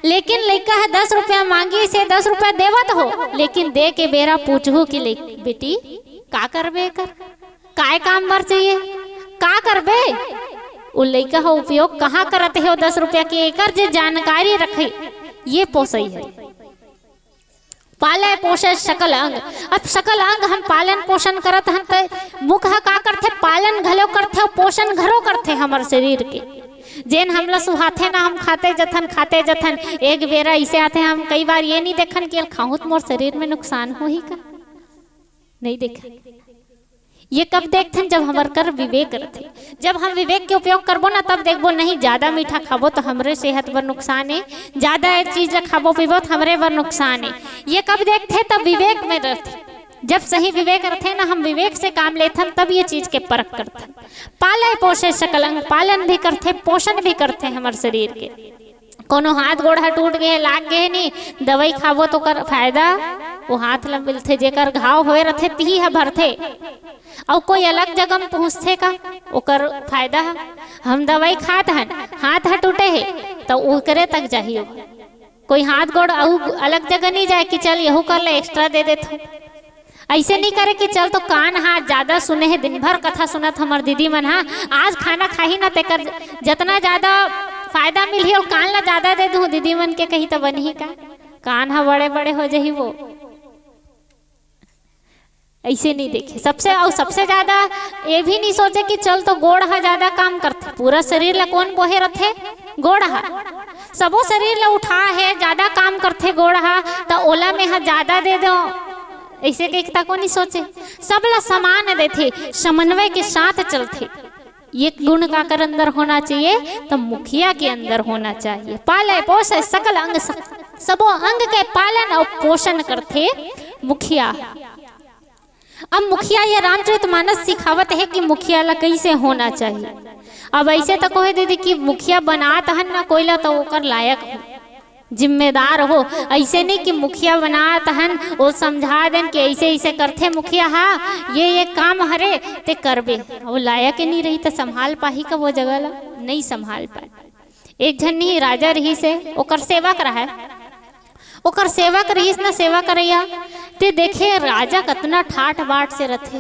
Speaker 1: लेकिन लइका है 10 रुपया मांगी से 10 रुपया देवत हो लेकिन दे के बेरा पूछू कि बेटी का करबे कर काय काम बर चाहिए का करबे उ लइका हो उपयोग कहाँ करते हो 10 रुपया के एकर जे जानकारी रखे ये पोसई है। पाले पोषे सकल अंग। अब सकल अंग हम पालन पोषण करत हन तो मुख का करते पालन घलो करते पोषण घरो करते हमार शरीर के जेन हमला सुहाथे ना हम खाते जथन एक बेरा ऐसे आते हम कई बार ये नहीं देखन कि खाऊं तो मोर शरीर में नुकसान हो ही का नहीं देखा। ये कब देखते हैं जब हमार कर विवेक रहते जब हम विवेक के उपयोग करबो ना तब देखबो नहीं ज्यादा मीठा खाबो तो हमरे सेहत पर नुकसान है ज्यादा चीज खाबो पीबो तो हमरे पर नुकसान है। ये कब देखते तब विवेक में रहते जब सही विवेक रखे ना हम विवेक से काम लेथन तब ये चीज के परख करते। पाले पोषे सकल अंग पालन भी करते पोषण भी करते हमारे शरीर के। कोनो हाथ गोड़ टूट गए लाग गए नहीं दवाई खाबो तो कर फायदा वो हाथ ला मिलते जेकर घाव होए रथे ती है भरथे और कोई अलग जगह में पहुँचते का ओकर फायदा है। हम दवाई खात हन हाथ टूटे है तो ओकरे तक जाहियो कोई हाथ गोड़ अलग जगह नहीं जाए कि चल यहू कर ले एक्स्ट्रा दे देते ऐसे नहीं करे कि चल तो कान हाथ ज्यादा सुने है दिन भर कथा सुनत हमार दीदी मन हाँ आज खाना खाही ना तेकर जितना ज्यादा फायदा मिली और कान ला ज्यादा दे दूं दीदी मन के कही तो बनी का कान हा बड़े बड़े हो जाही वो ऐसे नहीं देखे। सबसे ज्यादा ये भी नहीं सोचे कि चल तो गोड़ हा ज्यादा काम करते पूरा शरीर ला कौन बोहे रथे गोड़ हा सबो शरीर ला उठा है ज्यादा काम करते गोड़ हा तो ओला में हा ज्यादा दे दो ऐसे के एकता को नहीं सोचे सब ला समान देते समन्वय के साथ चलते। ये गुण का कर अंदर होना चाहिए तो मुखिया के अंदर होना चाहिए। पाले पोषे सकल अंग सबो अंग के पालन और पोषण करते मुखिया। अब मुखिया ये रामचरितमानस सिखावत है कि मुखिया ला कैसे होना चाहिए। अब ऐसे तो कहे दीदी कि मुखिया बनात हन ना कोई ला तो ओकर लायक हो जिम्मेदार हो ऐसे नहीं कि मुखिया बनात हन वो समझा देन कि ऐसे ऐसे करते मुखिया हाँ ये काम हरे ते करबे वो लायक नहीं रही तो संभाल पाही का वो जगह ला नहीं संभाल पाए। एक जन नहीं राजा रही से ओकर सेवक रहा ओकर सेवक रहीस ना सेवा करैया ते देखे राजा कतना ठाठ बाट से रथे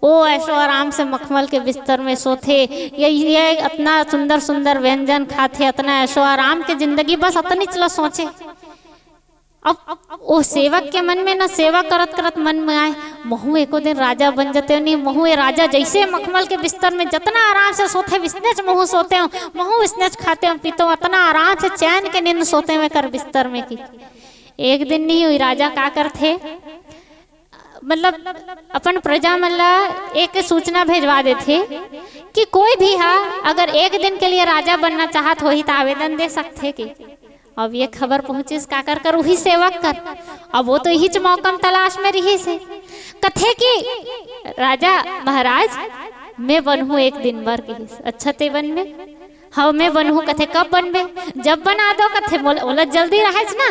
Speaker 1: ओ ऐसो आराम से मखमल के बिस्तर में सोते ये इतना सुंदर सुंदर व्यंजन खाते इतना ऐसो आराम के जिंदगी बस इतनी चलो सोचे। अब वो सेवक के मन में ना सेवा करत करत मन में आए महू एको दिन राजा बन जाते नहीं महू ये राजा जैसे मखमल के बिस्तर में जितना आराम से सोते विस्नेच महू सोते हो महू विस्नेच खाते हो पीते हो इतना आराम से चैन के नींद सोते हुए कर बिस्तर में की। एक दिन नहीं हुई राजा का करते मतलब अपन प्रजा मतलब एक सूचना भेजवा देते कि कोई भी हा अगर एक दिन के लिए राजा बनना चाहत हो ही तो आवेदन दे सकते कि अब ये खबर पहुंचे का कर वही सेवक कर। अब वो तो यही मौका तलाश में रही से कथे कि राजा महाराज मैं बनहूँ एक दिन भर की अच्छा ते बनबे हाँ मैं बनहूँ कथे कब बनबे जब बना दो कथे बोला जल्दी रहे ना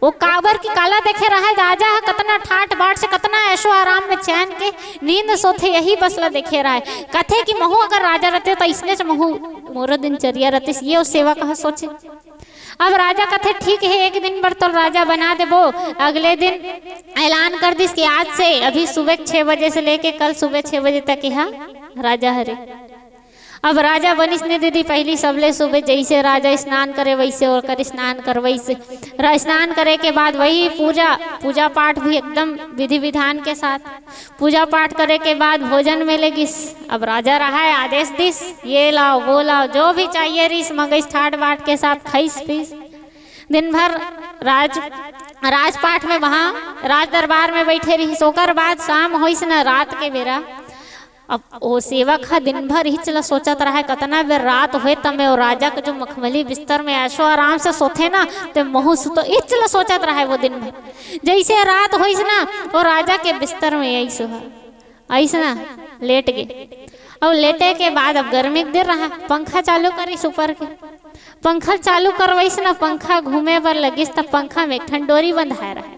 Speaker 1: वो काबर की काला देखे रहे राजा कतना ठाट बाट से कतना ऐशो आराम में चैन के नींद सोते यही बसला देखे रहा है कथे कि महू अगर राजा रहते तो इसने से महू मोरो दिनचर्या रहते ये उस सेवा कहा सोचे। अब राजा कथे ठीक है एक दिन भर तो राजा बना दे वो अगले दिन ऐलान कर दिस कि आज से अभी सुबह 6 बजे से लेके कल सुबह 6 बजे तक यहाँ राजा हरे। अब राजा बनिस ने दीदी पहली सबले सुबह जैसे राजा स्नान करे वैसे और कर स्नान कर वैसे स्नान करे के बाद वही पूजा पाठ भी एकदम विधि विधान के साथ पूजा पाठ करे के बाद भोजन में लेगिस। अब राजा रहा है आदेश दिस ये लाओ वो लाओ जो भी चाहिए रिस मंगईस ठाट बाट के साथ खाइस पीस दिन भर राजपाठ में वहाँ राज दरबार में बैठे रही। सोकर बाद शाम होइस न रात के बेरा अब वो सेवक हा दिन भर ही चला सोचत रहा है कतना बेर रात हुए तब मैं राजा के जो मखमली बिस्तर में ऐशो आराम से सोते ना तो महू सुतो इस चला सोचत रहा है वो दिन भर जैसे रात होइस ना वो राजा के बिस्तर में ऐसो ऐसा ना लेट गए और लेटे के बाद अब गर्मी के दिन रहा पंखा चालू करी ऊपर के पंखा चालू करवाइस ना, पंखा घूमे बर लगिस त पंखा में एक ठन डोरी बंधाए रहे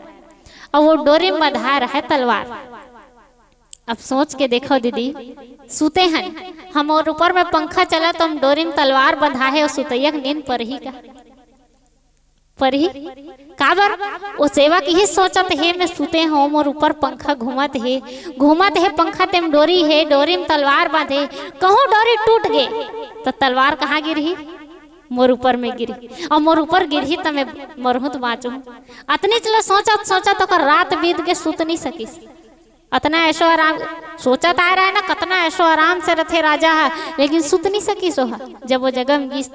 Speaker 1: और वो डोरी में बंधाए रहे तलवार। अब सोच के देखो दीदी, सुते हैं हम और ऊपर में पंखा चला तो हम डोरी में तलवार बंधा है और सुतैया नींद पर ही का पर ही काबर वो सेवा की ही सोचत है मैं सुते हम और ऊपर पंखा घूमत है पंखा तेम डोरी है, डोरी में तलवार बांधे, कहूँ डोरी टूट गए तो तलवार कहाँ गिरी? मोर ऊपर में गिरी, और मोर ऊपर गिरी तो मैं मरहूँ तो बाँचू। अतनी चलो सोचत तो रात बीत के सुत नहीं सकीस। अतना ऐशो आराम सोचत आ रहा है ना, कतना ऐशो आराम से रथे राजा है, लेकिन सुत नहीं सकी सोहा। जब वो जगह में गिस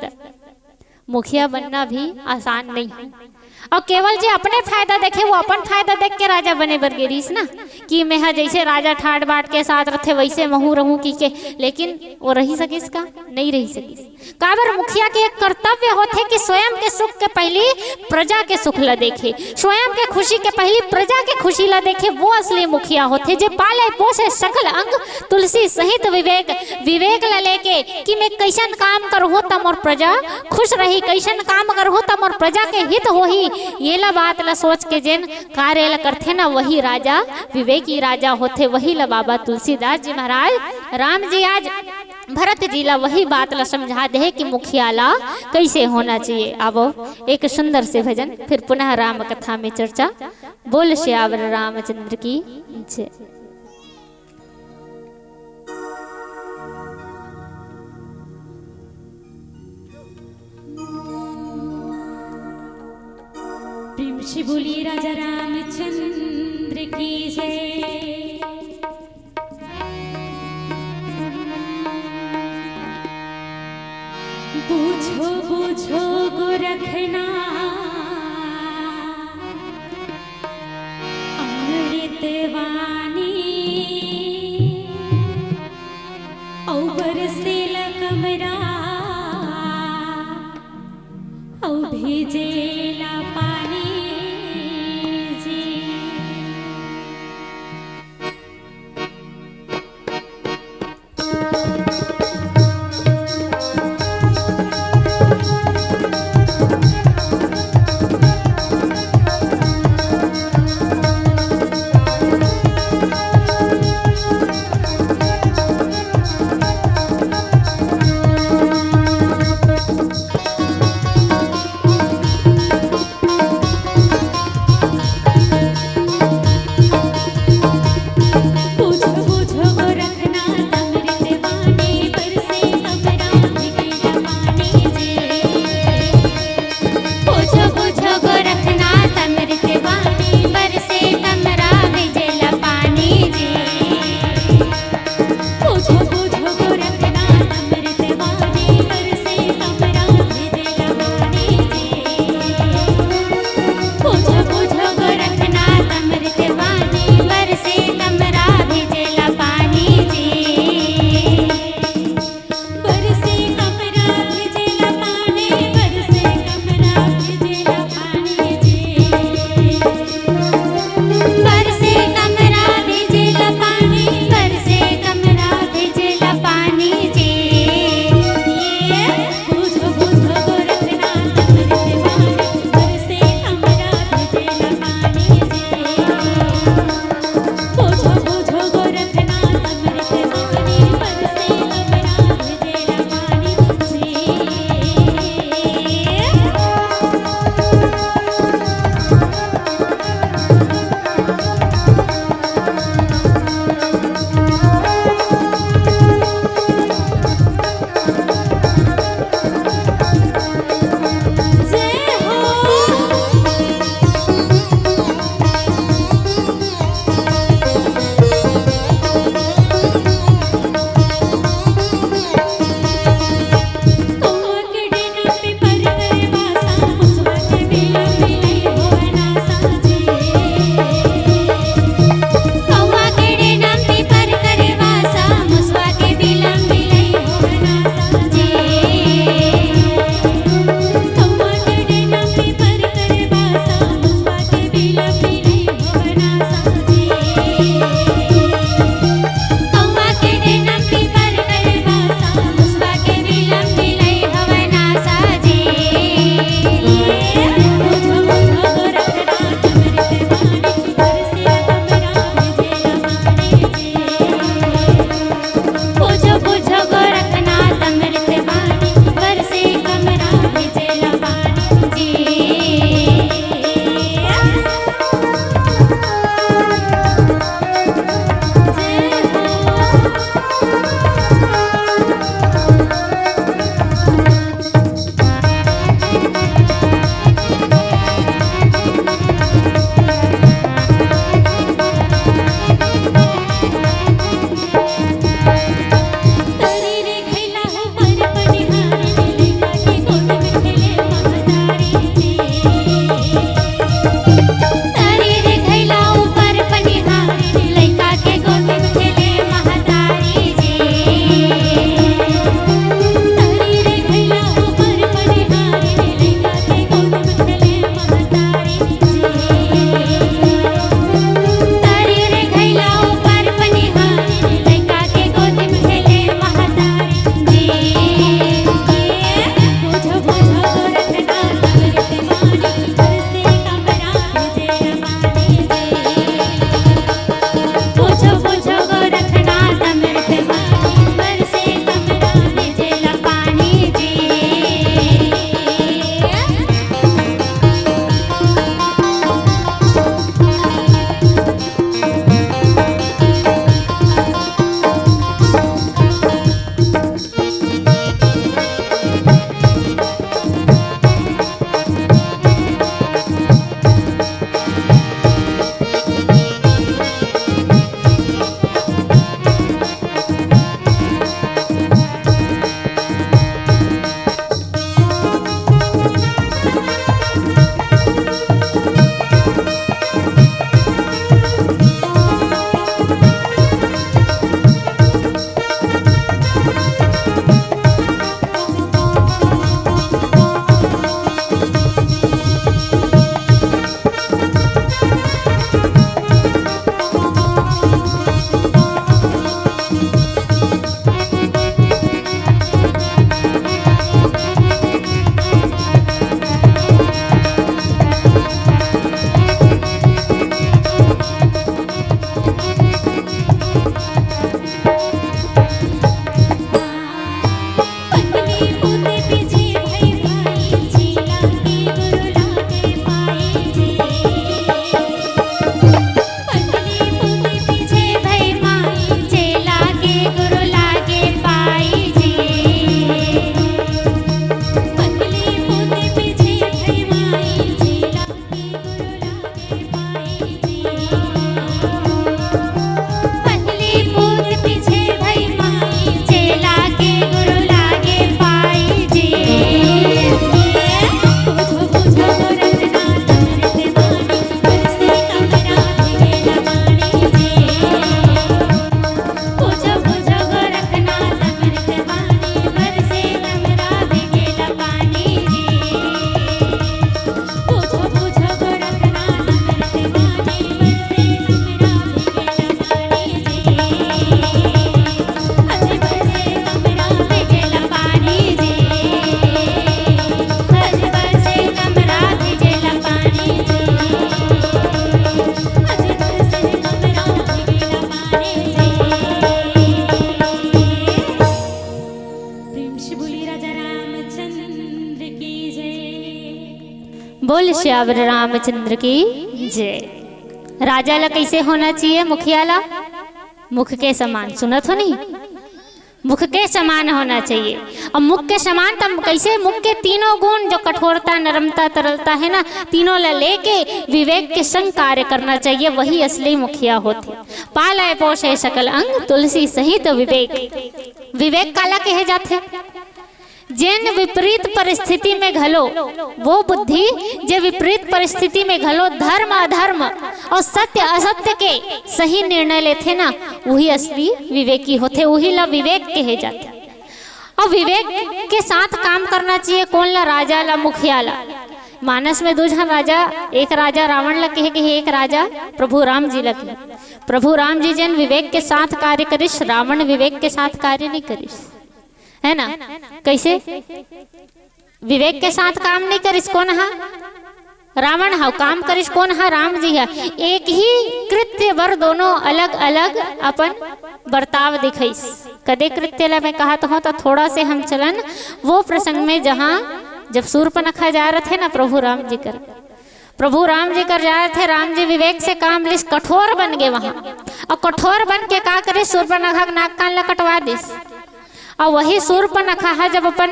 Speaker 1: मुखिया बनना भी आसान नहीं है। और केवल जो अपने फायदा देखे वो अपन फायदा देख के राजा बने बर गिरीस ना, कि मैं जैसे राजा ठाट बाट के साथ रथे वैसे महू रहूं की के, लेकिन वो रही सकिस का? नहीं रही सकिस। काबर मुखिया के एक कर्तव्य होते कि स्वयं के सुख के पहले प्रजा के सुख ला देखे, स्वयं के खुशी के पहले प्रजा के खुशी ला देखे, वो असली मुखिया होते। जो पाले पोसे सकल अंग तुलसी सहित विवेक ला लेके कि मैं कैसन काम करूँ तब मोर प्रजा खुश रही, कैसन काम करूँ तब मोर प्रजा के हित होही, ये ला बात ला सोच के जेन कार्य ला करथे ना, वही राजा विवेकी राजा होते। वही ला बाबा तुलसीदास जी महाराज राम जी आज भरत जी ला वही बात ला समझा दे कि मुखिया ला कैसे होना चाहिए। अब एक सुंदर से भजन, फिर पुनः राम कथा में चर्चा। बोल श्यावर रामचंद्र की जय।
Speaker 2: प्रेम से बोली राजा रामचंद्र की जय। बूझो बूझो गो रखना अमृत वाणी, औ बरसेला कमरा औ भेजेला पानी जी।
Speaker 1: बोल श्यावर रामचंद्र की जय। राजा ला कैसे होना चाहिए? मुखिया ला मुख के समान, सुनत हो नहीं, मुख के समान होना चाहिए। और मुख के समान तब कैसे? मुख के तीनों गुण जो कठोरता, नरमता, तरलता है ना, तीनों ला लेके विवेक के संग कार्य करना चाहिए, वही असली मुखिया होते। पालय पोषय सकल अंग तुलसी सहित विवेक। विवेक काला कहे जाते? जिन विपरीत परिस्थिति में घलो वो बुद्धि जे विपरीत परिस्थिति में घलो धर्म अधर्म और सत्य असत्य के सही निर्णय लेते ना, वही असली विवेकी होते, वही ला विवेक कहे जाते। और विवेक के साथ काम करना चाहिए। कौन ला? राजा ला, मुखिया ला। मानस में दूसरा राजा, एक राजा रावण ला कहे कि एक राजा प्रभु राम जी ला कहे। प्रभु राम जी जन विवेक के साथ कार्य करिस, रावण विवेक के साथ कार्य नहीं करिस, है ना? कैसे? विवेक के साथ काम नहीं करिस, कौन हा? रावण हा। काम करिस कौन हा? राम जी हा। एक ही कृत्य वर दोनों अलग अलग अपन बर्ताव दिखाइस। कदे कृत्य ला मैं कहा तो थोड़ा से हम चलन वो प्रसंग में जहाँ जब सूर्पनखा जा रहे थे ना प्रभु राम जी कर जा रहे थे, राम जी विवेक से काम लिस, कठोर बन गए वहां। और कठोर बन के का करे? सूर्पनखा नाक कान ला कटवा दिस। और वही सूर्पनखा जब अपन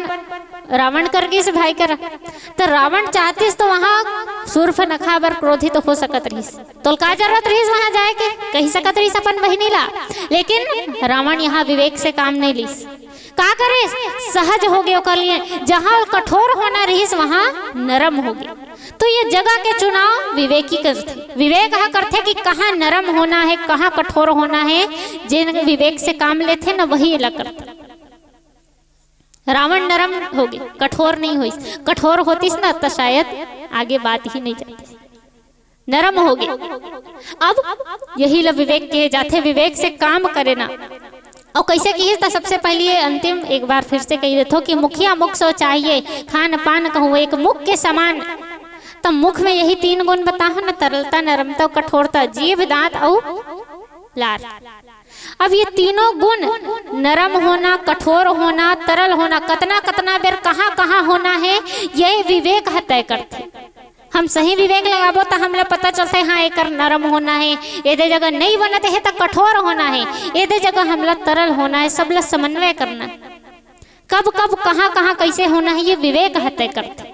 Speaker 1: रावण कर गई से भाई कर, तो रावण चाहतीस तो वहां सूर्पनखा बर क्रोधित तो हो सकत रहीस, तो का जरूरत रहीस वहां जाए के? कही सकत रहीस अपन बहिनी ला। लेकिन रावण यहाँ विवेक से काम नहीं लीस, का करे? सहज हो गए ओकर लिए। जहाँ कठोर होना रहीस वहां नरम हो गए। तो ये जगह के चुनाव विवेकी करते। विवेक हा करते कि कहाँ नरम होना है, कहाँ कठोर होना है। जिन विवेक से काम लेते ना वही ला करते। रावण नरम हो गए, कठोर नहीं हुई। कठोर होतीस ना तो शायद आगे बात ही नहीं जाती। नरम हो गए। अब यही ला विवेक कहे जाते। विवेक से काम करे ना। और कैसे कही? तो सबसे पहले अंतिम एक बार फिर से कही देते हो कि मुखिया मुख सो चाहिए, खान पान कहूँ एक मुख के समान। तो मुख में यही तीन गुण बताओ ना, तरलता, नरमता, कठोरता, जीभ, दांत और लार। अब ये तीनों गुण, नरम होना, कठोर होना, तरल होना, कतना कतना बेर कहाँ कहाँ होना है, ये विवेक तय करते। हम सही विवेक लगाबो तो हमला पता चलता है हाँ एक नरम होना है, एदे जगह नहीं बनते है तो कठोर होना है, एदे जगह हमला तरल होना है। सबला समन्वय करना, कब कब कहाँ कहाँ कैसे होना है, ये विवेक तय करते।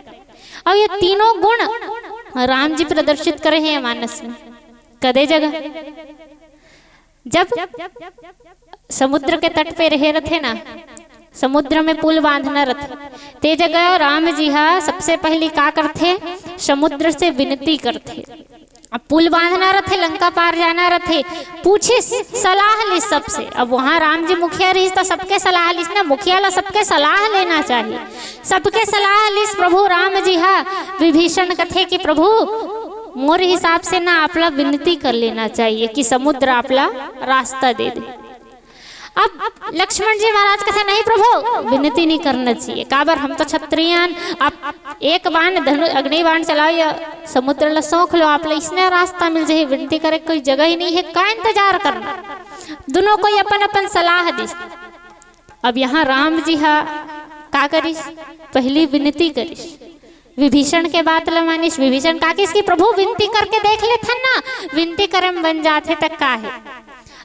Speaker 1: और ये तीनों गुण राम जी प्रदर्शित करे हैं मानस में। कदे जगह जब समुद्र के तट पे रहे रथे ना, समुद्र में पुल बांधना रथे, ते जगह राम जी हा सबसे पहले का करते? समुद्र से विनती करते। अब पुल बांधना रथे, लंका पार जाना रथे, पूछे सलाह ली सबसे। अब वहाँ राम जी मुखिया रही तो सबके सलाह लीस ना, मुखिया ला सबके सलाह लेना चाहिए। सबके सलाह लीस प्रभु राम जी हा विभीषण कथे कि प्रभु मोर हिसाब से ना आपला विनती कर लेना चाहिए कि समुद्र आपला रास्ता दे दे। अब लक्ष्मण जी महाराज कहते नहीं प्रभु विनती नहीं करना चाहिए, काबर हम तो क्षत्रियन, आप एक बाण अग्नि बाण चलाओ या समुद्र ला सोख लो, आप इसने रास्ता मिल जाए, विनती करे कोई जगह ही नहीं है, का इंतजार करना। दोनों को अपन अपन सलाह दी। अब यहाँ राम जी हा का करिस? पहली विनती करिस, विभीषण के बात ला मानिस। विभीषण का किसकी? प्रभु विनती करके देख ले था ना, विनती करम बन जाते तक का है।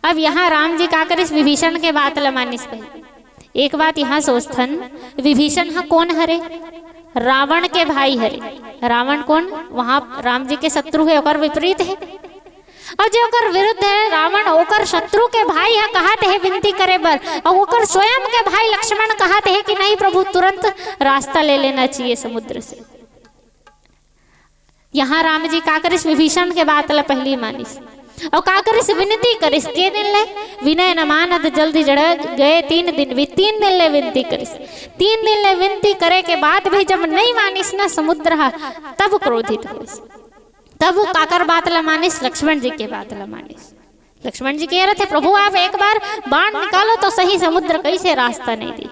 Speaker 1: अब यहाँ राम जी का करिस? विभीषण के बात ला मानिस। पहले एक बात यहाँ सोचथन, विभीषण हा कौन हरे? रावण के भाई हरे। रावण कौन? वहाँ राम जी के शत्रु है, ओकर विपरीत है। और जो ओकर विरुद्ध है रावण, ओकर शत्रु के भाई है, कहते है विनती करे बर, और ओकर स्वयं के भाई लक्ष्मण कहते है कि नहीं प्रभु तुरंत रास्ता ले लेना चाहिए समुद्र से। यहाँ राम जी का करिस? विभीषण के बात ला पहली मानिस और का करिस? विनती करिस। के दिन ले? विनय न मानद जल्दी जड़ गए 3 दिन भी, 3 दिन ले विनती करिस। 3 दिन ले विनती करे के बाद भी जब नहीं मानिस ना समुद्र, तब क्रोधित होइस। तब काकर बात ला मानिस? लक्ष्मण जी के बात ला मानिस। लक्ष्मण जी कह रहे थे प्रभु आप एक बार बाण निकालो तो सही, समुद्र कैसे रास्ता नहीं दी।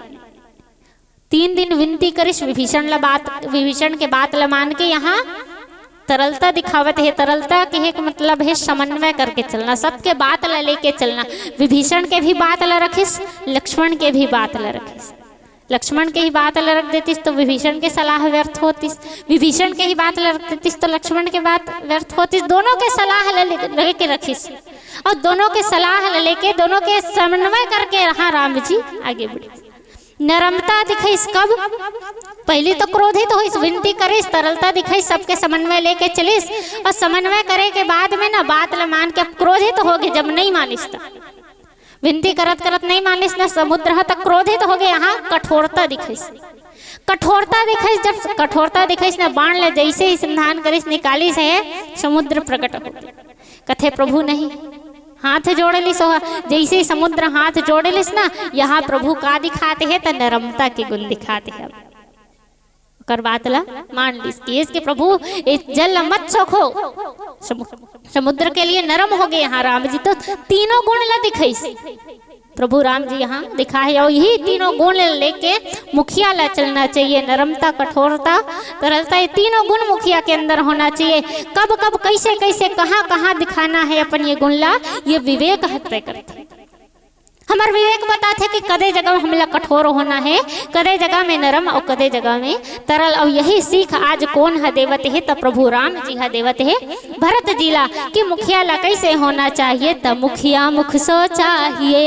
Speaker 1: 3 दिन विनती करिस। विभीषण के बात ला मान के यहाँ तरलता दिखावत है। तरलता के एक मतलब है समन्वय करके चलना, सबके बात ला लेके चलना। विभीषण के भी बात ला रखिस, लक्ष्मण के भी बात ला रखिस। लक्ष्मण के ही बात अलग रख देतीस तो विभीषण के सलाह व्यर्थ होतीस, विभीषण के ही बात अलग रख देतीस तो लक्ष्मण के बात व्यर्थ होतीस। दोनों के सलाह लेके रखीस और दोनों के सलाह लेके दोनों के समन्वय करके रहा राम जी आगे बढ़े। नरमता दिखाइस कब? पहले तो क्रोधित होइस, विनती करिस, तरलता दिखाइस, सबके समन्वय लेके चलिस और समन्वय करे के बाद में ना बात ल मान के क्रोधित हो गए। जब नहीं मानिस तो विनती करत करत नहीं मानिस ना समुद्र तक क्रोधित हो गए। यहाँ कठोरता दिखाइस, कठोरता दिखाइस। जब कठोरता दिखाइस ना बाण ले जैसे ही संधान करिस निकाली से समुद्र प्रकट हो कथे प्रभु नहीं हाथ जोड़े लिस। जैसे ही समुद्र हाथ जोड़े लिस ना यहाँ प्रभु का दिखाते हैं तो नरमता के गुण दिखाते हैं। कर बात ला मान लिस कि प्रभु इस जल मत सोखो, समुद्र के लिए नरम हो गए। यहाँ राम जी तो तीनों गुण ला दिखाइस, प्रभु राम जी यहाँ दिखाए और यही तीनों गुण लेके मुखिया ला चलना चाहिए। नरमता, कठोरता, तरलता, ये तीनों गुण मुखिया के अंदर होना चाहिए। कब कब कैसे कैसे कहाँ कहाँ दिखाना है अपन ये गुण ला, ये विवेक तय करते। हमार विवेक बताते कि कदे जगह हमला कठोर होना है, कदे जगह में नरम और कदे जगह में तरल। और यही सीख आज कौन है देवत है? तब प्रभु राम जी है देवत है भरत जिला कि मुखिया ला कैसे होना चाहिए। तब मुखिया मुख सो चाहिए,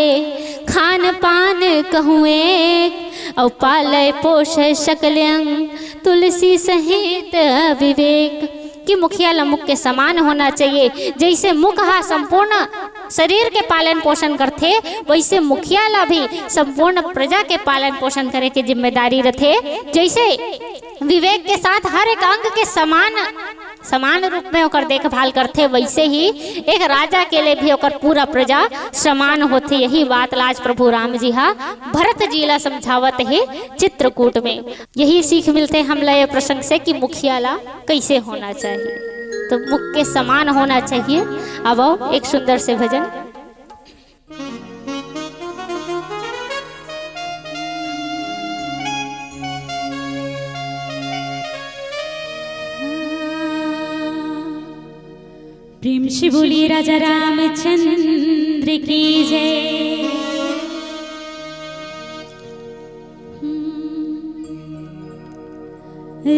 Speaker 1: खान पान कहूँ और पालय पोष सकलंग, तुलसी सहित विवेक कि मुखिया ला मुख के समान होना चाहिए। जैसे मुख हा संपूर्ण शरीर के पालन पोषण करते, वैसे मुखिया ला भी संपूर्ण प्रजा के पालन पोषण करे की जिम्मेदारी रखे। जैसे विवेक के साथ हर एक अंग के समान रूप में होकर देखभाल करते, वैसे ही एक राजा के लिए भी होकर पूरा प्रजा समान होती। यही बात लाज प्रभु राम जी हा भरत जी ला समझावत है चित्रकूट में। यही सीख मिलते हम ला प्रसंग से कि मुखिया ला कैसे होना चाहिए, तो मुख के समान होना चाहिए। अब एक सुंदर से भजन।
Speaker 2: प्रेम से बोली राजा रामचंद्र की जय।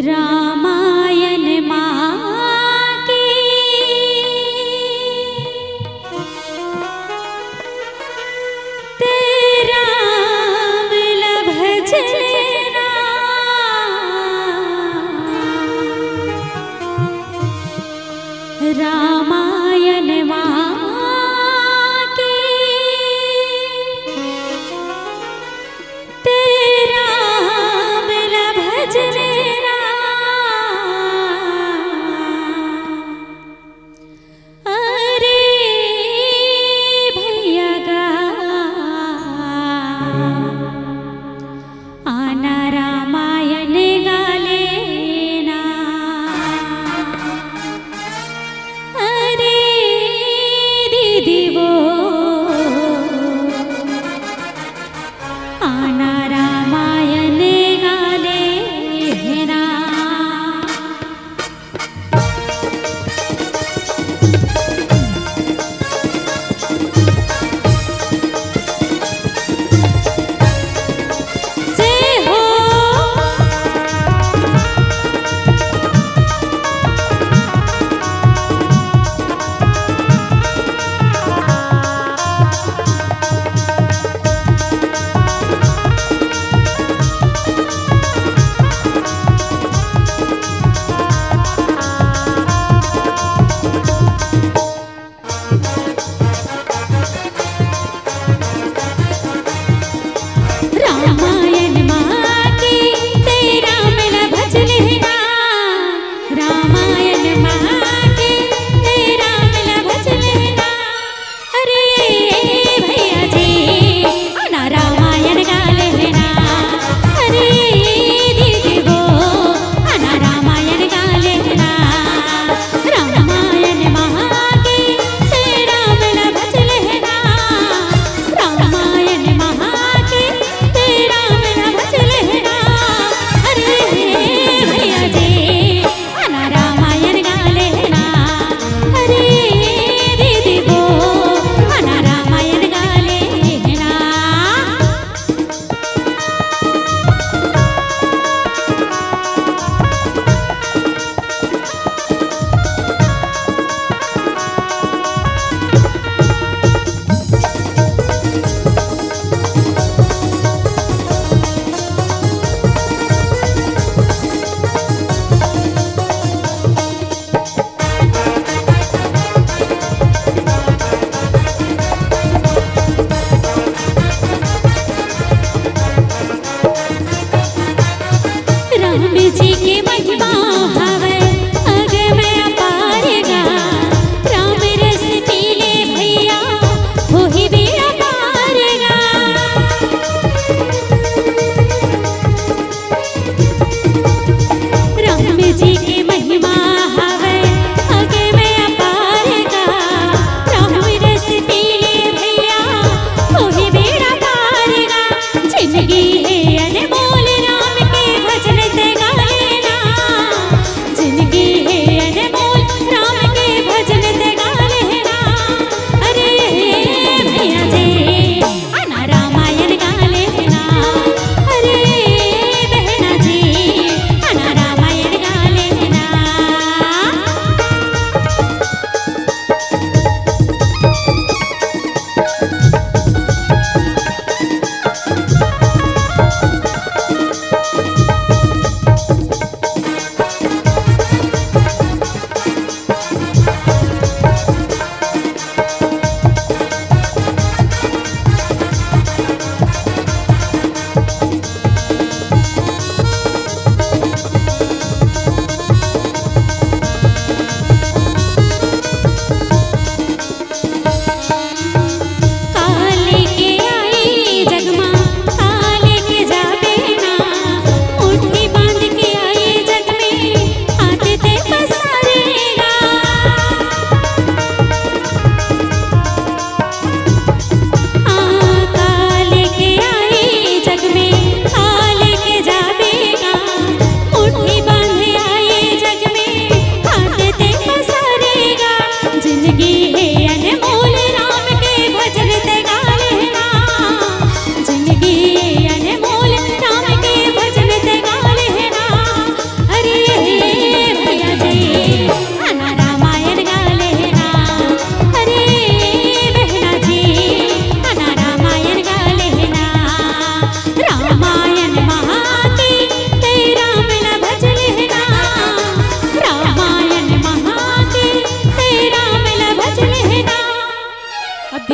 Speaker 2: रामायण माँ की तेरा मिल भजना, रामायण माँ की तेरा मिल भजना,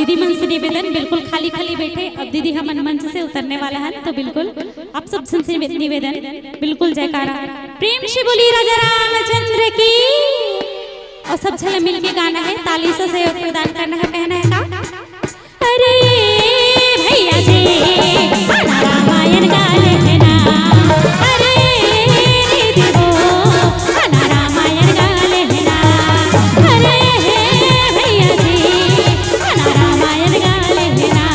Speaker 2: दीदी मन से निवेदन, बिल्कुल खाली खाली बैठे, अब दीदी हम मंच से उतरने वाला है, तो बिल्कुल आप सब से निवेदन, बिल्कुल जयकारा, प्रेम से बोली राजा रामचंद्र की। और सब झले मिल के गाना है, ताली से सहयोग प्रदान करना है, कहना है का अरे भैया जी रामायण गा लेना, अरे दीदी वो रामायण गा लेना, अरे भैया जी रामायण गा लेना,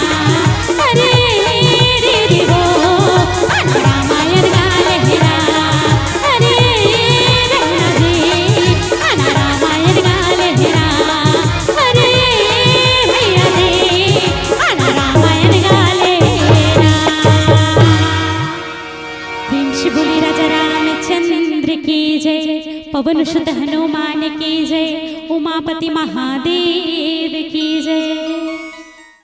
Speaker 2: अरे दीदी वो रामायण गा लेना, अरे भैया जी रामायण गा लेना, अरे भैया जी रामायण गा लेना। प्रेम से बोली राजा रामचंद्र की जय, पवन सुत हनुमान की जय, उमापति महादेव